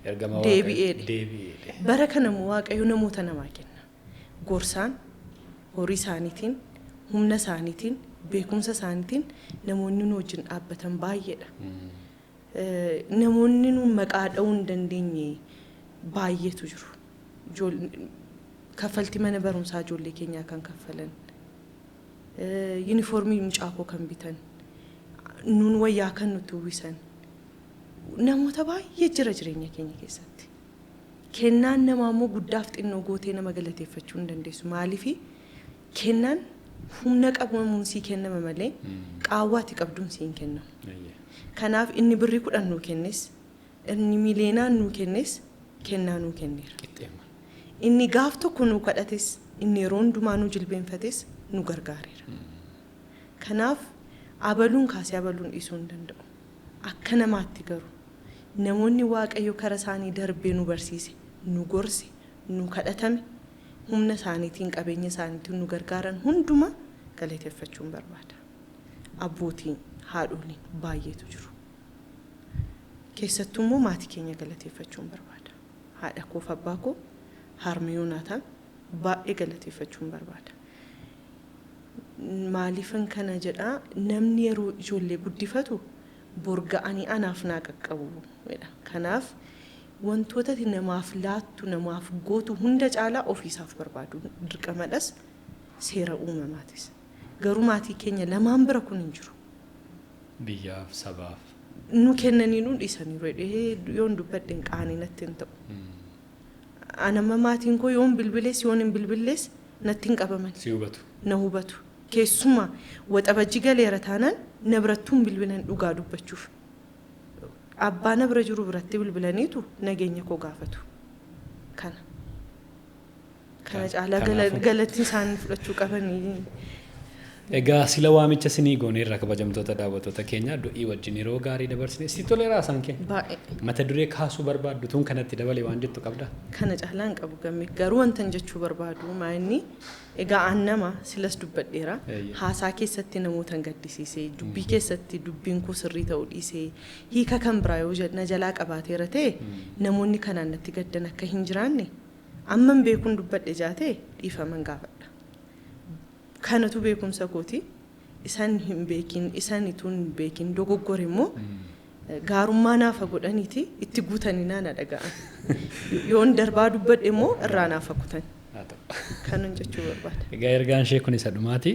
Deebi'eedhe. Bara kana waaqayyo namoota namaa kenna. Gorsaan horii isaaniitiin humna isaaniitiin beekumsa isaaniitiin namoonni nu wajjin dhaabbatan baay'eedha. Namoonni nu maqaa dha'uu hin dandeenye baay'eetu jiru. Kaffaltii mana barumsaa ijoollee keenyaa kan kaffalan. Yuunifoormii mucaakoo kan bitan. Nuun wayyaa kan nuti uwwisan. Namoota baay'ee jira jireenya keenya keessatti. Kennaan namaa immoo guddaaf xinnoo gootee nama galateeffachuu hin dandeessu. Maaliifii kennaan humna qabamuun sii kennama malee qaawwaatti qabduun sii hin kennamu. Kanaaf inni birrii 10 nuu kennes, inni miliyoonaan nuu kennes, kennaa nuu kenneera. Inni gaaf tokko nuu kadhates, inni yeroo hundumaa nuu jilbeenfates nu gargaareera. Kanaaf abaluun kaasee abaluun dhiisuu hin danda'u. Akka namaatti garuu namoonni waaqayyo karaa isaanii darbee nu barsiise nu gorsi nu kadhatame humna isaaniitiin qabeenya isaaniitiin nu gargaaran hunduma galateeffachuun barbaada. Abbootiin haadholiin baay'eetu jiru. Keessattuu immoo maatii keenya galateeffachuun barbaada. Haadha koo fi abbaa koo harmee Yoonaataan baay'ee galateeffachuun barbaada. Maaliifan kana jedhaa namni yeroo ijoollee guddifatu borga'anii anaaf naa qaqqabu jedha. Kanaaf wantoota namaaf laattu namaaf gootu hunda caalaa ofiisaaf barbaadu dirqamadhas seera uumamaatis. Garuu maatii keenya lamaan bira kun hin jiru. Biyyaaf sabaaf. Nu kennanii nu dhiisaniiru jedhee yoon dubbadheen qaanii natti hin ta'u. Anama maatiin koo yoon bilbilees yoon hin bilbilees natti hin qabaman. Si hubatu. Na hubatu. Keessumaa waxabajji galeera taanaan na birattuun bilbilan dhugaa dubbachuuf. Abbaa na bira jiru biratti bilbilaniitu nageenya koo gaafatu. Kana caalaa galatti isaan fudhachuu qabanii. Egaa sila waamicha sinii gooneerra kabajamtoota daawwattoota keenya du'ii wajjin yeroo gaarii dabarsine si toleeraa isaan keenya. Baay'ee. Mata duree kaasuu barbaaddu tun kanatti dabalee waan jettu qabda. Kana caalaa hin qabu gammee garuu wantan jechuu barbaadu maa'inni egaa annama silas dubbadheera haasaa keessatti namoota gaddisiisee dubbii keessatti dubbiin koo sirrii ta'uu dhiisee hiika kan biraa yoo na jalaa qabaateera ta'e namoonni kanaan natti gaddan akka hin jiraanne amman beekuun dubbadhe jaatee dhiifaman gaafadha. Kanatu beekumsa kooti isaan hin beekin isaan ituun hin beekin dogoggore immoo gaarummaa naafa godhaniiti itti guutanii naana dhaga'an. Yoon darbaa dubbadhe immoo irraa naafa kutan. Kanan jechuu barbaada. Egaa ergaan ishee kun isa dhumaati.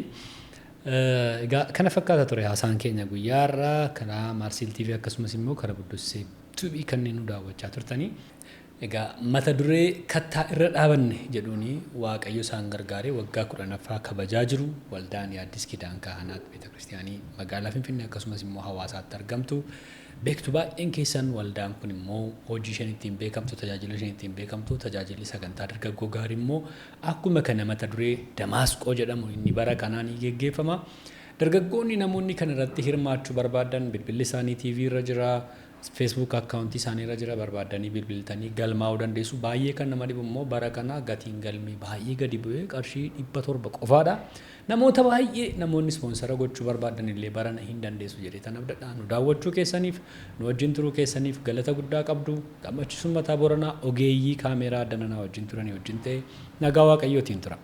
Egaa kana fakkaata ture haasaan keenya guyyaarraa karaa Maarsiil TV akkasumas immoo karaa Buddussee TV kanneen nu daawwachaa turtanii. Egaa mata duree kattaa irra dhaabanne jedhuuni Waaqayyo isaan gargaaree waggaa 10ffaa kabajaa jiru waldaan Addis Kidaan Kaahanaat Beetakiristiyaanii magaalaa Finfinnee akkasumas immoo hawaasaatti argamtu. Beektu baay'een keessan waldaan kun immoo hojii isheen ittiin beekamtu tajaajila isheen ittiin beekamtu tajaajilli sagantaa dargaggoo gaarii immoo akkuma kana mata duree Damaasqoo jedhamu inni bara kanaan geggeeffama. Dargaggoonni namoonni kana irratti hirmaachuu barbaadan bilbilli isaanii TV irra jira. Facebook account isaanii irra jira barbaadanii bilbiltanii galmaa'uu dandeessu. Baay'ee kan nama dhibu immoo bara kana gatiin galmee baay'ee gadi bu'ee qarshii 700 qofaadha. Namoota baay'ee namoonni sponsora gochuu barbaadan illee barana hin dandeessu jedhee tan abdadhaa nu daawwachuu keessaniif nu wajjin turuu keessaniif galata guddaa qabdu. Gammachiisummaa Booranaa ogeeyyii kaameeraa addananaa wajjin turanii wajjin ta'e nagaa Waaqayyootiin tura.